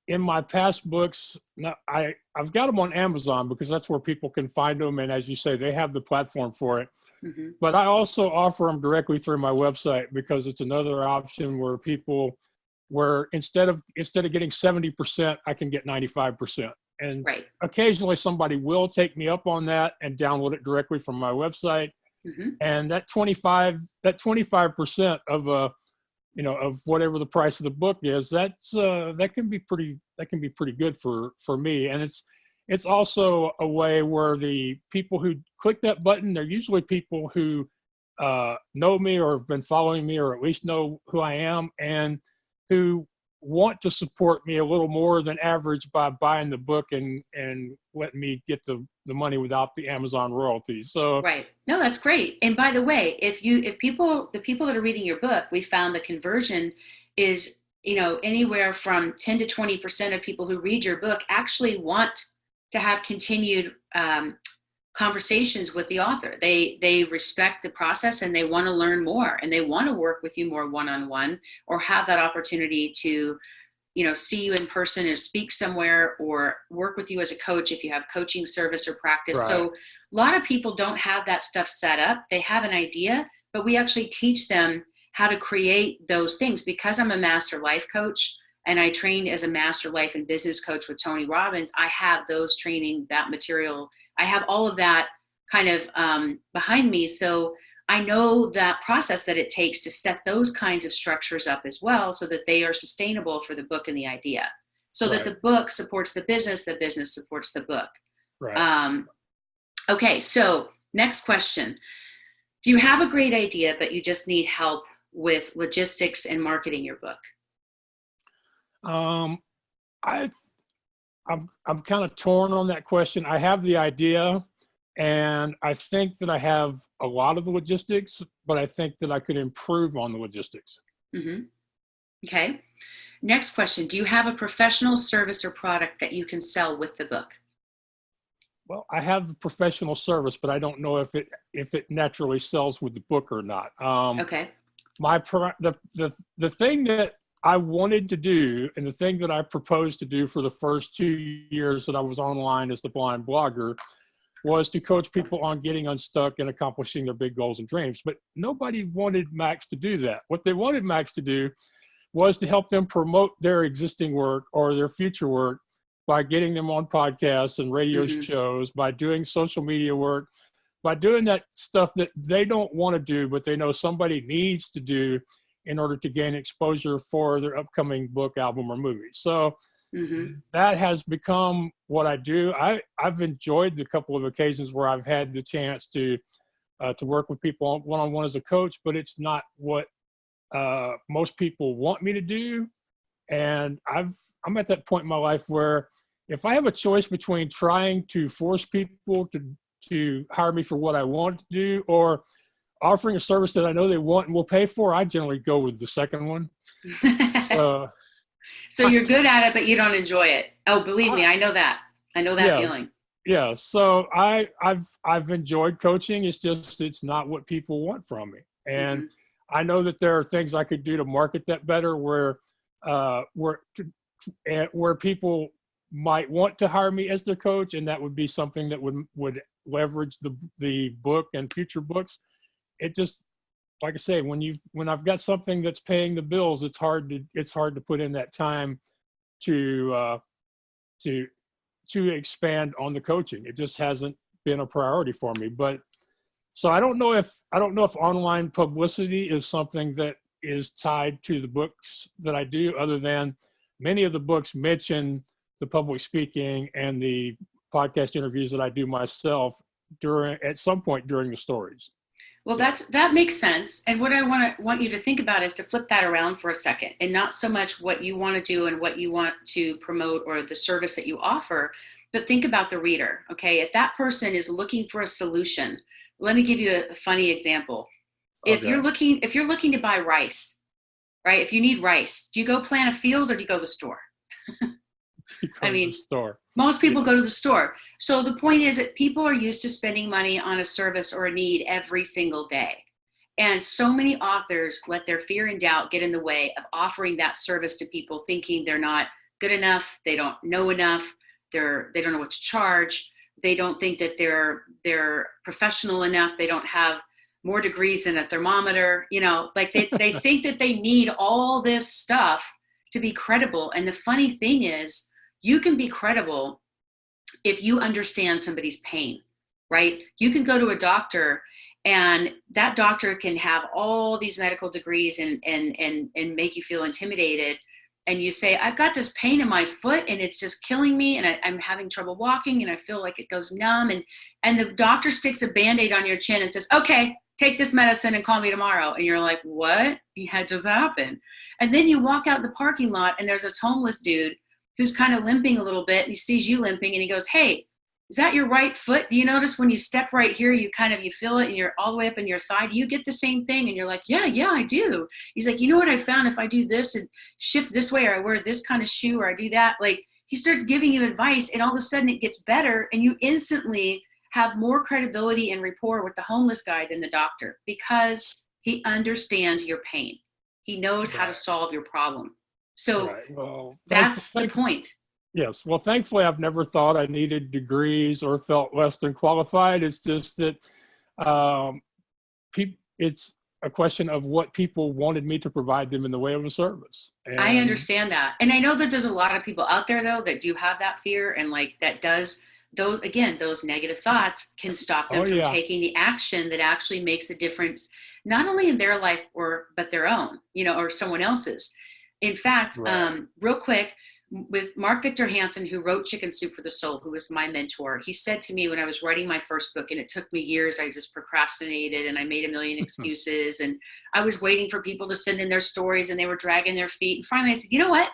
in my past books, I've got them on Amazon because that's where people can find them. And as you say, they have the platform for it. Mm-hmm. But I also offer them directly through my website, because it's another option where instead of getting 70%, I can get 95%. And occasionally somebody will take me up on that and download it directly from my website. Mm-hmm. And that 25% of of whatever the price of the book is, that can be pretty good for me. And it's also a way where the people who click that button, they're usually people who know me or have been following me, or at least know who I am, and who want to support me a little more than average by buying the book and letting me get the money without the Amazon royalties. So no, that's great. And by the way, the people that are reading your book, we found the conversion is anywhere from 10 to 20% of people who read your book actually want to have continued conversations with the author. They respect the process, and they want to learn more, and they want to work with you more one-on-one, or have that opportunity to see you in person or speak somewhere, or work with you as a coach if you have coaching service or practice. So a lot of people don't have that stuff set up. They have an idea, but we actually teach them how to create those things. Because I'm a master life coach and I trained as a master life and business coach with Tony Robbins, I have those training, that material. I have all of that kind of behind me. So I know that process that it takes to set those kinds of structures up as well, so that they are sustainable for the book and the idea. So that the book supports the business supports the book. Okay, so next question. Do you have a great idea, but you just need help with logistics and marketing your book? I'm kind of torn on that question. I have the idea, And I think that I have a lot of the logistics, but I think that I could improve on the logistics. Mm-hmm. Okay. Next question. Do you have a professional service or product that you can sell with the book? Well, I have professional service, but I don't know if it naturally sells with the book or not. Okay. The thing that I wanted to do, and the thing that I proposed to do for the first 2 years that I was online as the blind blogger, was to coach people on getting unstuck and accomplishing their big goals and dreams. But nobody wanted Max to do that. What they wanted Max to do was to help them promote their existing work or their future work by getting them on podcasts and radio Mm-hmm. shows, by doing social media work, by doing that stuff that they don't want to do, but they know somebody needs to do in order to gain exposure for their upcoming book, album, or movie. So Mm-hmm. that has become what I do. I've enjoyed the couple of occasions where I've had the chance to work with people one-on-one as a coach, but it's not what most people want me to do. And I'm at that point in my life where if I have a choice between trying to force people to hire me for what I want to do or offering a service that I know they want and will pay for, I generally go with the second one. So So you're good at it, but you don't enjoy it. Oh, believe me, I know that. I know that yes, feeling. yeah. So I've enjoyed coaching. It's just it's not what people want from me, and Mm-hmm. I know that there are things I could do to market that better, where people might want to hire me as their coach, and that would be something that would leverage the book and future books. It just, like I say, when I've got something that's paying the bills, it's hard to put in that time to to expand on the coaching. It just hasn't been a priority for me. But so I don't know if online publicity is something that is tied to the books that I do, other than many of the books mention the public speaking and the podcast interviews that I do myself at some point during the stories. Well, So, that makes sense. And what I want you to think about is to flip that around for a second, and not so much what you want to do and what you want to promote or the service that you offer, but think about the reader. Okay, if that person is looking for a solution, let me give you a funny example. If okay. you're looking to buy rice, right? If you need rice, do you go plant a field or do you go to the store? You go I to the mean, store. most people go Yes. to the store. So the point is that people are used to spending money on a service or a need every single day. And so many authors let their fear and doubt get in the way of offering that service to people, thinking they're not good enough, they don't know enough, they don't know what to charge, they don't think that they're professional enough, they don't have more degrees than a thermometer, like they think that they need all this stuff to be credible. And the funny thing is, you can be credible if you understand somebody's pain, right? You can go to a doctor and that doctor can have all these medical degrees and make you feel intimidated. And you say, I've got this pain in my foot and it's just killing me. And I'm having trouble walking and I feel like it goes numb. And the doctor sticks a Band-Aid on your chin and says, okay, take this medicine and call me tomorrow. And you're like, what? Had just happened. And then you walk out the parking lot and there's this homeless dude who's kind of limping a little bit, and he sees you limping and he goes, hey, is that your right foot? Do you notice when you step right here, you feel it and you're all the way up in your thigh? Do you get the same thing? And you're like, yeah, I do. He's like, you know what I found? If I do this and shift this way, or I wear this kind of shoe, or I do that, like he starts giving you advice and all of a sudden it gets better and you instantly have more credibility and rapport with the homeless guy than the doctor, because he understands your pain. He knows how to solve your problem. So Right. Well, that's the point. yes. Well, thankfully, I've never thought I needed degrees or felt less than qualified. It's just that it's a question of what people wanted me to provide them in the way of a service. I And understand that. And I know that there's a lot of people out there, though, that do have that fear, and like that does those negative thoughts can stop them oh from yeah, taking the action that actually makes a difference, not only in their life but their own, or someone else's. In fact, right. real quick, with Mark Victor Hansen, who wrote Chicken Soup for the Soul, who was my mentor, he said to me when I was writing my first book, and it took me years, I just procrastinated and I made a million excuses, and I was waiting for people to send in their stories and they were dragging their feet. And finally I said, you know what?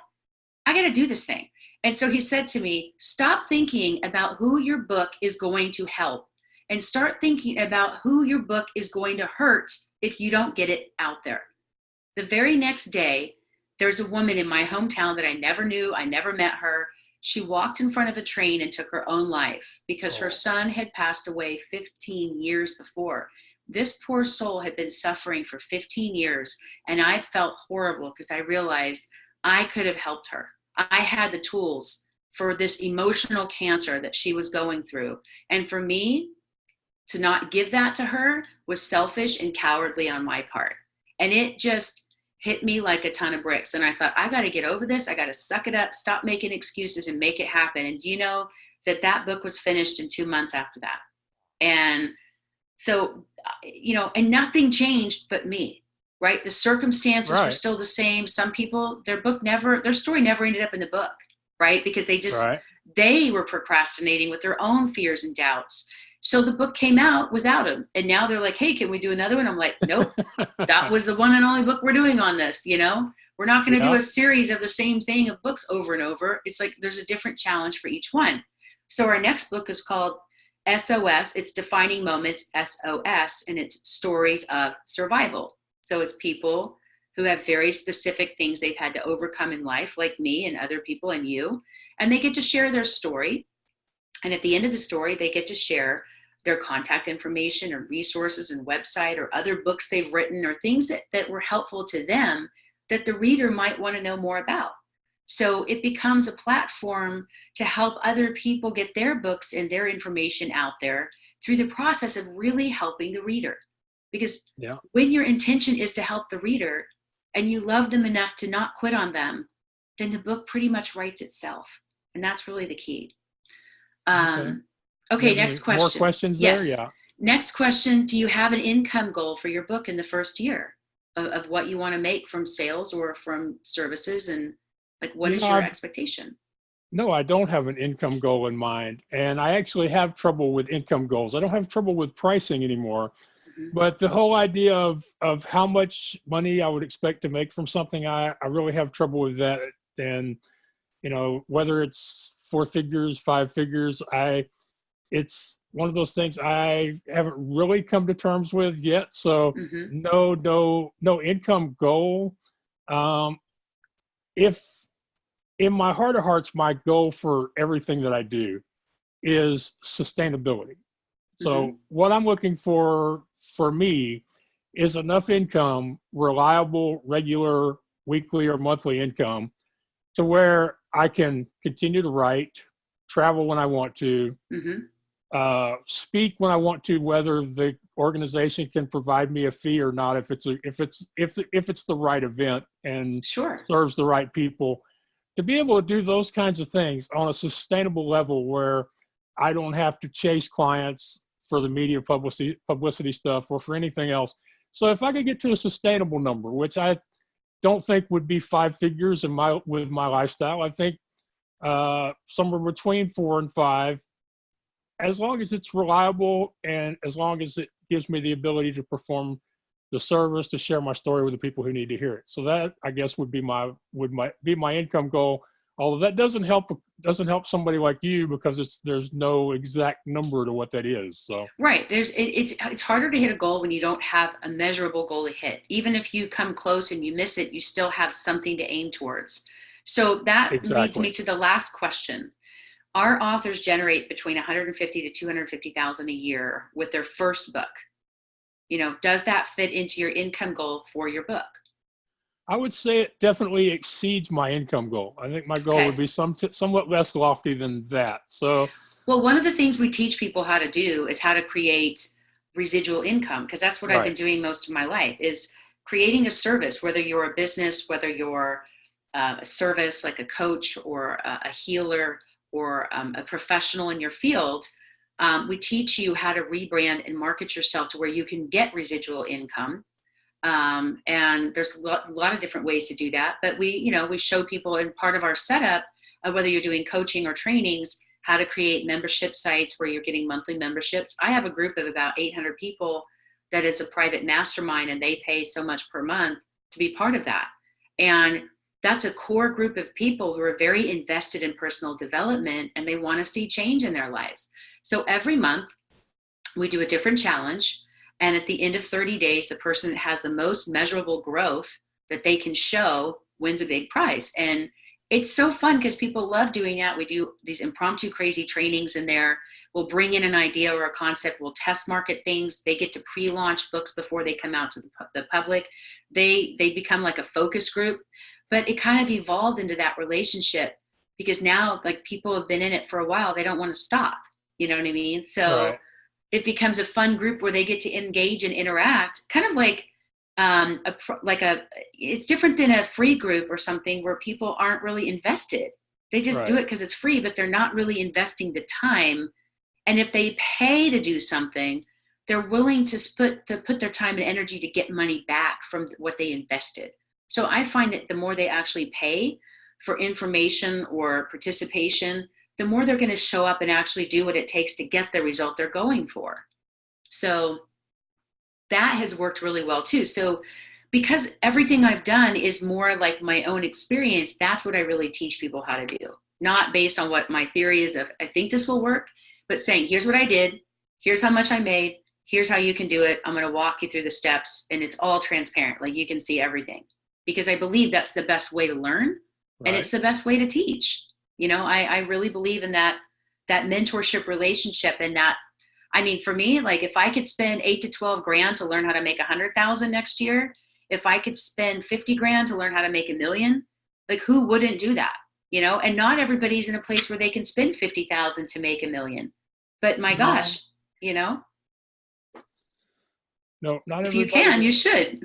I got to do this thing. And so he said to me, stop thinking about who your book is going to help and start thinking about who your book is going to hurt if you don't get it out there. The very next day, there's a woman in my hometown that I never knew. I never met her. She walked in front of a train and took her own life because her son had passed away 15 years before. This poor soul had been suffering for 15 years, and I felt horrible because I realized I could have helped her. I had the tools for this emotional cancer that she was going through. And for me to not give that to her was selfish and cowardly on my part. And it just hit me like a ton of bricks. And I thought, I got to get over this. I got to suck it up, stop making excuses and make it happen. And do you know that that book was finished in 2 months after that? And so, and nothing changed but me, right? The circumstances were still the same. Some people, their story never ended up in the book, right? Because they were procrastinating with their own fears and doubts. So the book came out without them. And now they're like, hey, can we do another one? I'm like, nope, that was the one and only book we're doing on this. We're not going to do a series of the same thing of books over and over. It's like, there's a different challenge for each one. So our next book is called SOS. It's Defining Moments, SOS, and it's stories of survival. So it's people who have very specific things they've had to overcome in life, like me and other people and you, and they get to share their story. And at the end of the story, they get to share their contact information or resources and website or other books they've written or things that were helpful to them that the reader might want to know more about. So it becomes a platform to help other people get their books and their information out there through the process of really helping the reader. Because when your intention is to help the reader and you love them enough to not quit on them, then the book pretty much writes itself. And that's really the key. Okay, next question. More questions there? Yeah. Next question. Do you have an income goal for your book in the first year of what you want to make from sales or from services? And like, what is your expectation? No, I don't have an income goal in mind. And I actually have trouble with income goals. I don't have trouble with pricing anymore. Mm-hmm. But the whole idea of how much money I would expect to make from something, I really have trouble with that. And, whether it's 4 figures, 5 figures, it's one of those things I haven't really come to terms with yet. So no income goal. If in my heart of hearts, my goal for everything that I do is sustainability. So what I'm looking for me is enough income, reliable, regular, weekly or monthly income to where I can continue to write, travel when I want to, speak when I want to, whether the organization can provide me a fee or not, if it's the right event and serves the right people, to be able to do those kinds of things on a sustainable level where I don't have to chase clients for the media publicity stuff or for anything else. So if I could get to a sustainable number, which I don't think would be 5 figures with my lifestyle, I think somewhere between 4 and 5, as long as it's reliable and as long as it gives me the ability to perform the service, to share my story with the people who need to hear it. So that, I guess, would be my income goal. Although that doesn't help somebody like you because there's no exact number to what that is. So right, it's harder to hit a goal when you don't have a measurable goal to hit. Even if you come close and you miss it, you still have something to aim towards. So that leads me to the last question. Our authors generate between $150,000 to $250,000 a year with their first book. Does that fit into your income goal for your book? I would say it definitely exceeds my income goal. I think my goal would be somewhat less lofty than that. So, well, one of the things we teach people how to do is how to create residual income, because that's what I've been doing most of my life, is creating a service, whether you're a business, whether you're a service like a coach or a healer or a professional in your field. We teach you how to rebrand and market yourself to where you can get residual income. And there's a lot of different ways to do that. But we show people in part of our setup, whether you're doing coaching or trainings, how to create membership sites where you're getting monthly memberships. I have a group of about 800 people that is a private mastermind, and they pay so much per month to be part of that. And that's a core group of people who are very invested in personal development, and they want to see change in their lives. So every month We do a different challenge. And at the end of 30 days, the person that has the most measurable growth that they can show wins a big prize. And it's so fun because people love doing that. We do these impromptu crazy trainings in there. We'll bring in an idea or a concept. We'll test market things. They get to pre-launch books before they come out to the public. They become like a focus group, but it kind of evolved into that relationship because now like people have been in it for a while. They don't want to stop. You know what I mean? So Right. it becomes a fun group where they get to engage and interact, kind of like it's different than a free group or something where people aren't really invested. They just do Right. it because it's free, but they're not really investing the time. And if they pay to do something, they're willing to put their time and energy to get money back from what they invested. So I find that the more they actually pay for information or participation, the more they're going to show up and actually do what it takes to get the result they're going for. So that has worked really well too. So because everything I've done is more like my own experience, that's what I really teach people how to do. Not based on what my theory is of, I think this will work, but saying, here's what I did, here's how much I made, here's how you can do it. I'm going to walk you through the steps and it's all transparent. Like you can see everything because I believe that's the best way to learn and Right. it's the best way to teach. You know, I really believe in that mentorship relationship and that. I mean, for me, like if I could spend 8 to 12 grand to learn how to make 100,000 next year, if I could spend 50 grand to learn how to make 1 million, like who wouldn't do that? You know, and not everybody's in a place where they can spend 50,000 to make 1 million. But my No, gosh, you know, no, not if you everybody can, you does. should.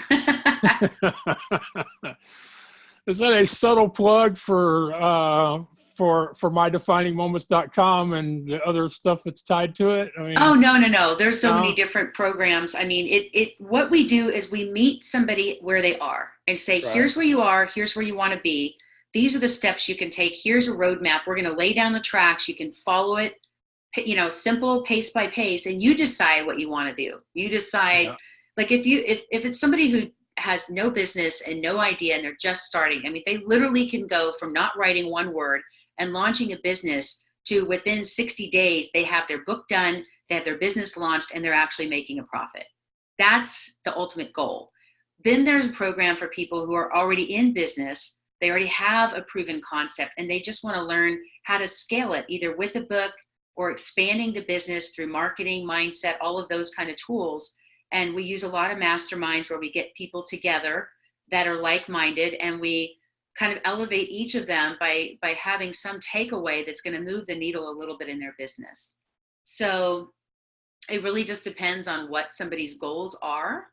Is that a subtle plug for mydefiningmoments.com and the other stuff that's tied to it? I Oh, mean, no, no, no. There's so many no. different programs. I mean, what we do is we meet somebody where they are and say, Right. here's where you are, here's where you want to be. These are the steps you can take. Here's a roadmap. We're going to lay down the tracks. You can follow it, you know, simple pace by pace, and you decide what you want to do. You decide, Yeah. like if it's somebody who has no business and no idea and they're just starting, I mean, they literally can go from not writing one word and launching a business to within 60 days, they have their book done, they have their business launched, and they're actually making a profit. That's the ultimate goal. Then there's a program for people who are already in business. They already have a proven concept and they just want to learn how to scale it either with a book or expanding the business through marketing, mindset, all of those kind of tools. And we use a lot of masterminds where we get people together that are like-minded and we kind of elevate each of them by having some takeaway that's going to move the needle a little bit in their business. So it really just depends on what somebody's goals are.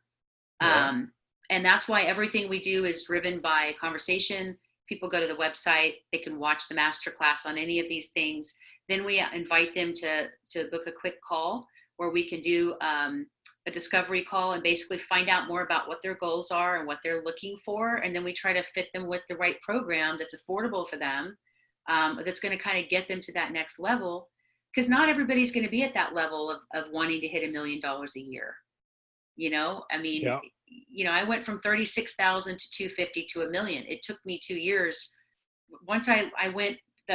Yeah. Um, and that's why everything we do is driven by conversation. People go to the website, they can watch the masterclass on any of these things. Then we invite them to book a quick call where we can do a discovery call and basically find out more about what their goals are and what they're looking for. And then we try to fit them with the right program that's affordable for them, that's going to kind of get them to that next level. Because not everybody's going to be at that level of wanting to hit $1 million a year. You know, I mean, Yeah. you know, I went from 36,000 to 250 to 1 million. It took me 2 years. Once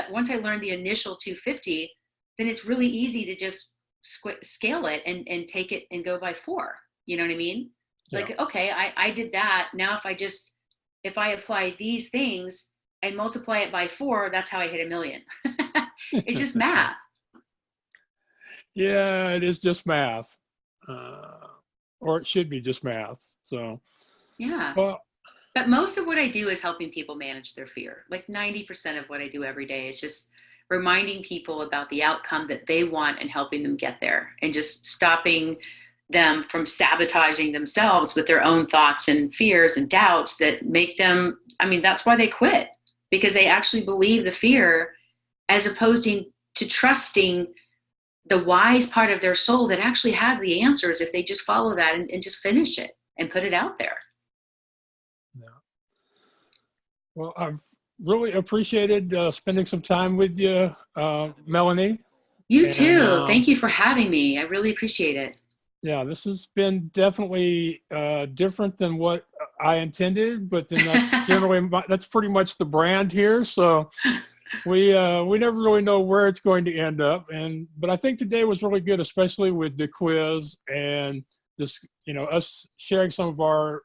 once I learned the initial 250, then it's really easy to just scale it and take it and go by four. You know what I mean? Yeah. Like, okay, I did that. Now, if I apply these things and multiply it by four, that's how I hit 1 million. It's just math. Yeah, it is just math. Uh, or it should be just math. So, Yeah. well, But most of what I do is helping people manage their fear. Like 90% of what I do every day is just reminding people about the outcome that they want and helping them get there and just stopping them from sabotaging themselves with their own thoughts and fears and doubts that make them, I mean, that's why they quit because they actually believe the fear as opposed to trusting the wise part of their soul that actually has the answers if they just follow that and just finish it and put it out there. yeah. Well, I've really appreciated spending some time with you, Melanie. You And too. Thank you for having me. I really appreciate it. yeah, this has been definitely different than what I intended, but then that's generally that's pretty much the brand here. So We never really know where it's going to end up, but I think today was really good, especially with the quiz and this, us sharing some of our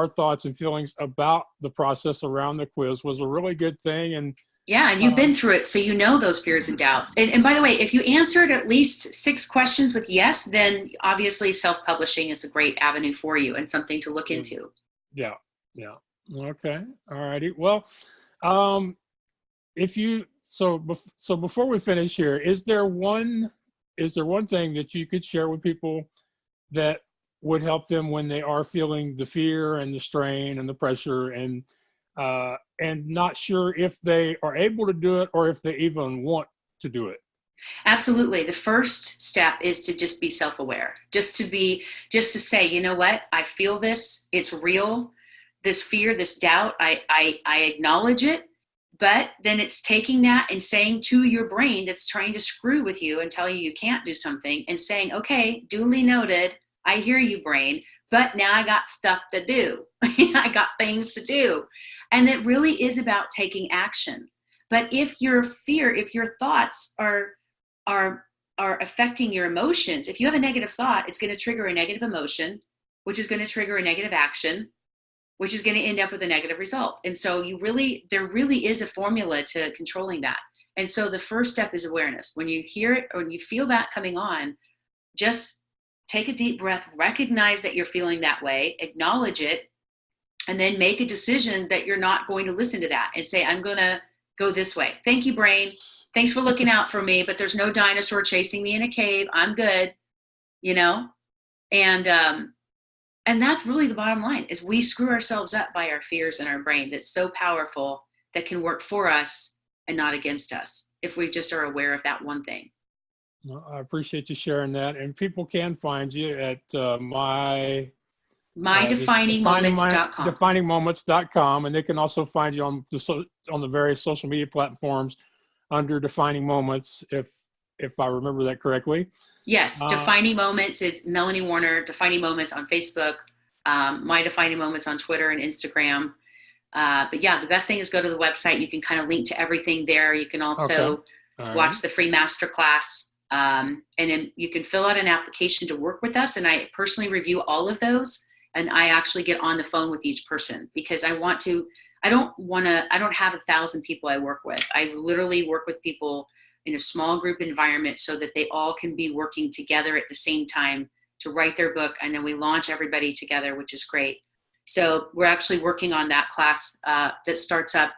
thoughts and feelings about the process around the quiz was a really good thing. And Yeah, and you've uh, been through it, so you know those fears and doubts. And by the way, if you answered at least 6 questions with yes, then obviously self-publishing is a great avenue for you and something to look into. yeah, yeah, okay, all righty. Well, um, if you so before we finish here, is there one thing that you could share with people that would help them when they are feeling the fear and the strain and the pressure and not sure if they are able to do it or if they even want to do it? Absolutely. The first step is to just be self-aware. Just to say, you know what? I feel this. It's real. This fear, this doubt, I acknowledge it. But then it's taking that and saying to your brain that's trying to screw with you and tell you you can't do something and saying, okay, duly noted. I hear you, brain, but now I got stuff to do. I got things to do. And it really is about taking action. But if your fear, if your thoughts are are affecting your emotions, if you have a negative thought, it's going to trigger a negative emotion, which is going to trigger a negative action, which is going to end up with a negative result. And so there really is a formula to controlling that. And so the first step is awareness. When you hear it or when you feel that coming on, just take a deep breath, recognize that you're feeling that way, acknowledge it, and then make a decision that you're not going to listen to that and say, I'm going to go this way. Thank you, brain. Thanks for looking out for me, but there's no dinosaur chasing me in a cave. I'm good, you know? And that's really the bottom line is we screw ourselves up by our fears in our brain that's so powerful that can work for us and not against us if we just are aware of that one thing. Well, I appreciate you sharing that. And people can find you at just mydefiningmoments.com. definingmoments.com, and they can also find you on the various social media platforms under Defining Moments, if I remember that correctly. Yes, Defining Moments. It's Melanie Warner, Defining Moments on Facebook, My Defining Moments on Twitter and Instagram. But yeah, the best thing is go to the website. You can kind of link to everything there. You can also watch the free masterclass. And then you can fill out an application to work with us. And I personally review all of those. And I actually get on the phone with each person because I don't have 1,000 people I work with. I literally work with people in a small group environment so that they all can be working together at the same time to write their book. And then we launch everybody together, which is great. So we're actually working on that class that starts up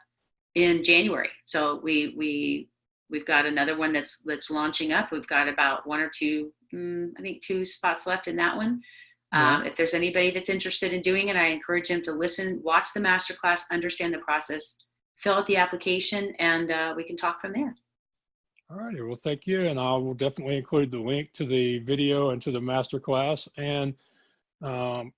in January. So we've got another one that's launching up. We've got about one or two, I think 2 spots left in that one. If there's anybody that's interested in doing it, I encourage them to listen, watch the masterclass, understand the process, fill out the application, and we can talk from there. All righty. Well, thank you. And I will definitely include the link to the video and to the masterclass. And who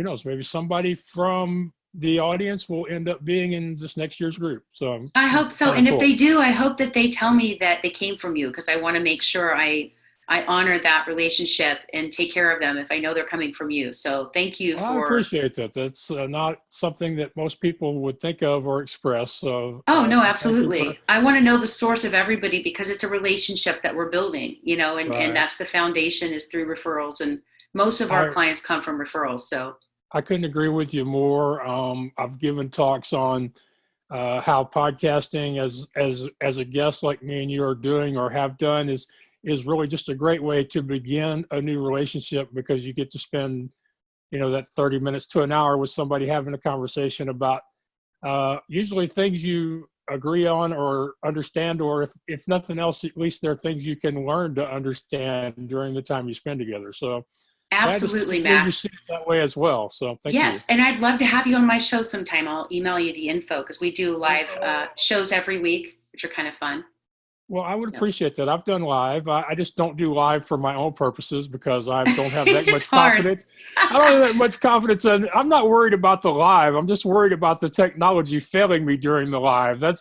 knows, maybe somebody from the audience will end up being in this next year's group. So I hope so. And if they do, I hope that they tell me that they came from you, because I want to make sure I honor that relationship and take care of them if I know they're coming from you. So thank you I appreciate that. That's not something that most people would think of or express. So no, absolutely. I want to know the source of everybody because it's a relationship that we're building, and that's the foundation is through referrals. And most of our clients come from referrals. So I couldn't agree with you more. I've given talks on how podcasting as a guest like me and you are doing or have done is really just a great way to begin a new relationship, because you get to spend, that 30 minutes to an hour with somebody having a conversation about usually things you agree on or understand, or if nothing else, at least there are things you can learn to understand during the time you spend together. So absolutely, Max. You see it that way as well. So thank you. Yes, and I'd love to have you on my show sometime. I'll email you the info because we do live shows every week, which are kind of fun. Well, I would appreciate that. I've done live. I just don't do live for my own purposes because I don't have that much confidence. I don't have that much confidence. And I'm not worried about the live. I'm just worried about the technology failing me during the live. That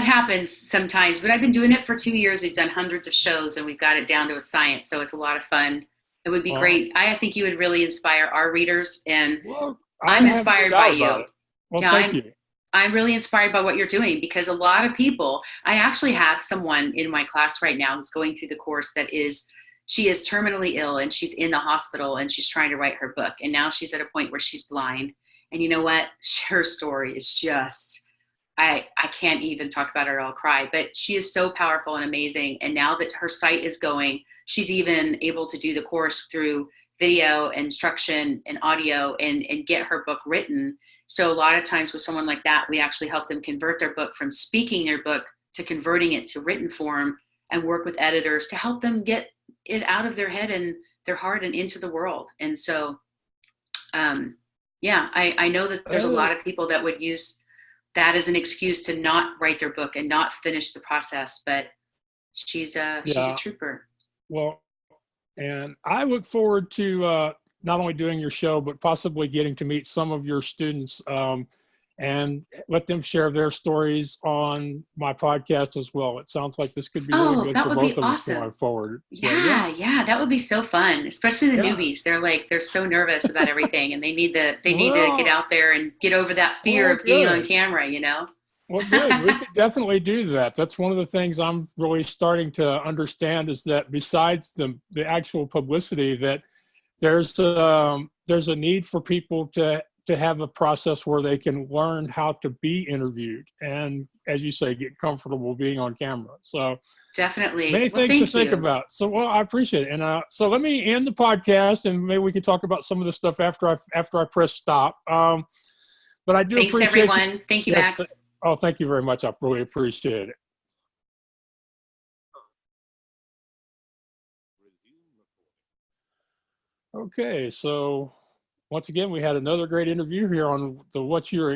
happens sometimes. But I've been doing it for 2 years. We've done hundreds of shows and we've got it down to a science. So it's a lot of fun. It would be great. I think you would really inspire our readers. And I'm inspired by you. Well, thank you. I'm really inspired by what you're doing, because a lot of people, I actually have someone in my class right now who's going through the course she is terminally ill and she's in the hospital and she's trying to write her book. And now she's at a point where she's blind. And you know what? Her story is just, I can't even talk about it or I'll cry, but she is so powerful and amazing. And now that her sight is going, she's even able to do the course through video, instruction, and audio, and get her book written. So a lot of times with someone like that, we actually help them convert their book from speaking their book to converting it to written form, and work with editors to help them get it out of their head and their heart and into the world. And so, yeah, I know that there's a lot of people that would use that as an excuse to not write their book and not finish the process, but she's a trooper. Well, and I look forward to not only doing your show, but possibly getting to meet some of your students and let them share their stories on my podcast as well. It sounds like this could be really good for both of us going forward. Yeah, that would be so fun, especially the newbies. They're so nervous about everything, and they need to get out there and get over that fear of being on camera, you know? Well, good. We could definitely do that. That's one of the things I'm really starting to understand, is that besides the actual publicity, that there's a need for people to have a process where they can learn how to be interviewed and, as you say, get comfortable being on camera. So definitely many things to think about. So, well, I appreciate it. And so let me end the podcast, and maybe we can talk about some of the stuff after I press stop. But I do appreciate everyone. Thank you, Max. Oh, thank you very much. I really appreciate it. Okay, so once again, we had another great interview here on the What's Your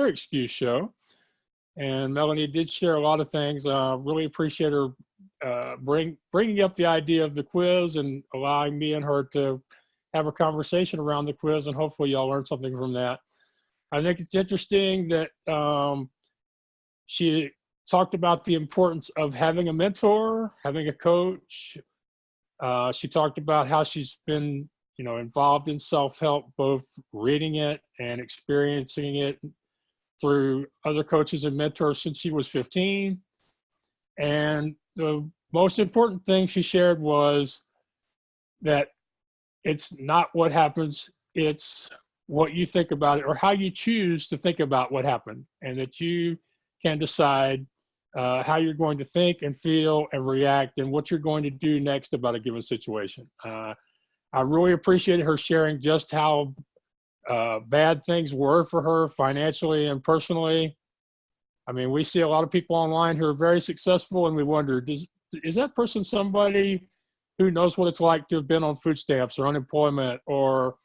Excuse show. And Melanie did share a lot of things. Really appreciate her bringing up the idea of the quiz and allowing me and her to have a conversation around the quiz, and hopefully y'all learned something from that. I think it's interesting that she talked about the importance of having a mentor, having a coach. She talked about how she's been, involved in self-help, both reading it and experiencing it through other coaches and mentors since she was 15. And the most important thing she shared was that it's not what happens, it's what you think about it, or how you choose to think about what happened, and that you can decide how you're going to think and feel and react, and what you're going to do next about a given situation. I really appreciated her sharing just how bad things were for her financially and personally. I mean, we see a lot of people online who are very successful, and we wonder, is that person somebody who knows what it's like to have been on food stamps or unemployment, or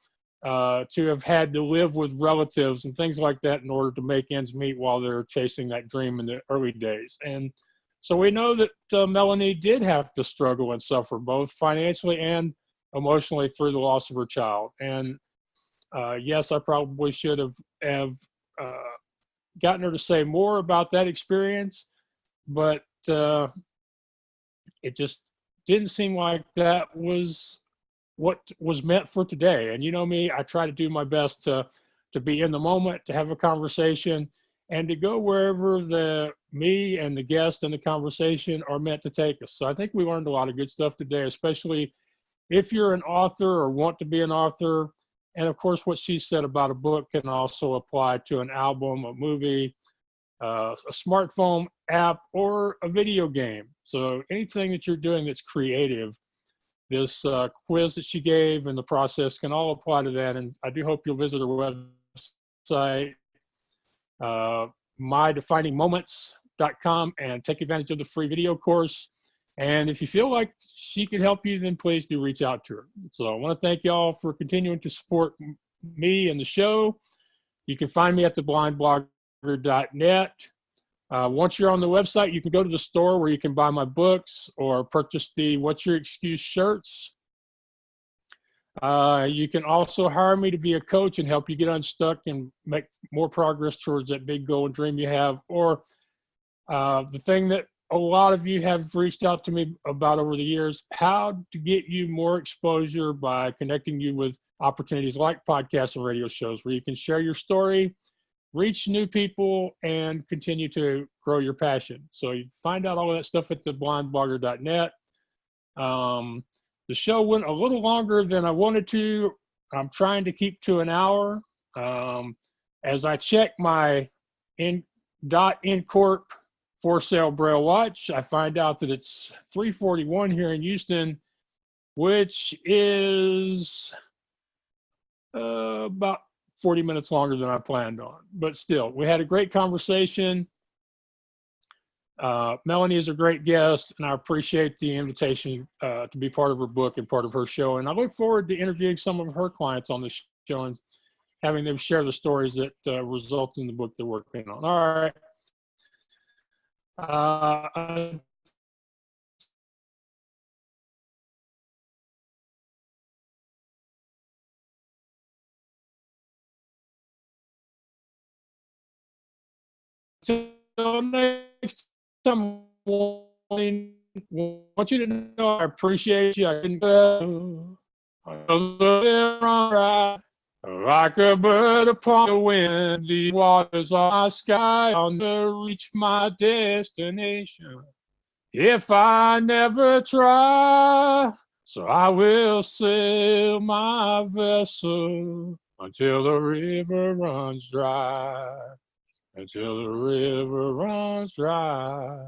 to have had to live with relatives and things like that in order to make ends meet while they're chasing that dream in the early days? And so we know that Melanie did have to struggle and suffer both financially and emotionally through the loss of her child. And yes, I probably should have gotten her to say more about that experience, but it just didn't seem like that was what was meant for today. And you know me, I try to do my best to be in the moment, to have a conversation, and to go wherever me and the guest and the conversation are meant to take us. So I think we learned a lot of good stuff today, especially if you're an author or want to be an author. And of course, what she said about a book can also apply to an album, a movie, a smartphone app, or a video game. So anything that you're doing that's creative, this quiz that she gave and the process can all apply to that. And I do hope you'll visit her website, mydefiningmoments.com, and take advantage of the free video course. And if you feel like she could help you, then please do reach out to her. So I want to thank y'all for continuing to support me and the show. You can find me at theblindblogger.net. Once you're on the website, you can go to the store where you can buy my books or purchase the What's Your Excuse shirts. You can also hire me to be a coach and help you get unstuck and make more progress towards that big goal and dream you have. Or the thing that a lot of you have reached out to me about over the years, how to get you more exposure by connecting you with opportunities like podcasts and radio shows where you can share your story reach new people, and continue to grow your passion. So you find out all of that stuff at theblindblogger.net. The show went a little longer than I wanted to. I'm trying to keep to an hour. As I check my Incorp for sale Braille watch, I find out that it's 3:41 here in Houston, which is about 40 minutes longer than I planned on. But still, we had a great conversation. Melanie is a great guest, and I appreciate the invitation to be part of her book and part of her show. And I look forward to interviewing some of her clients on the show and having them share the stories that result in the book they're working on. All right. Until next time, I want you to know I appreciate you. I couldn't like a bird upon the wind, the waters of my sky, I'll never reach my destination if I never try. So I will sail my vessel until the river runs dry. Until the river runs dry.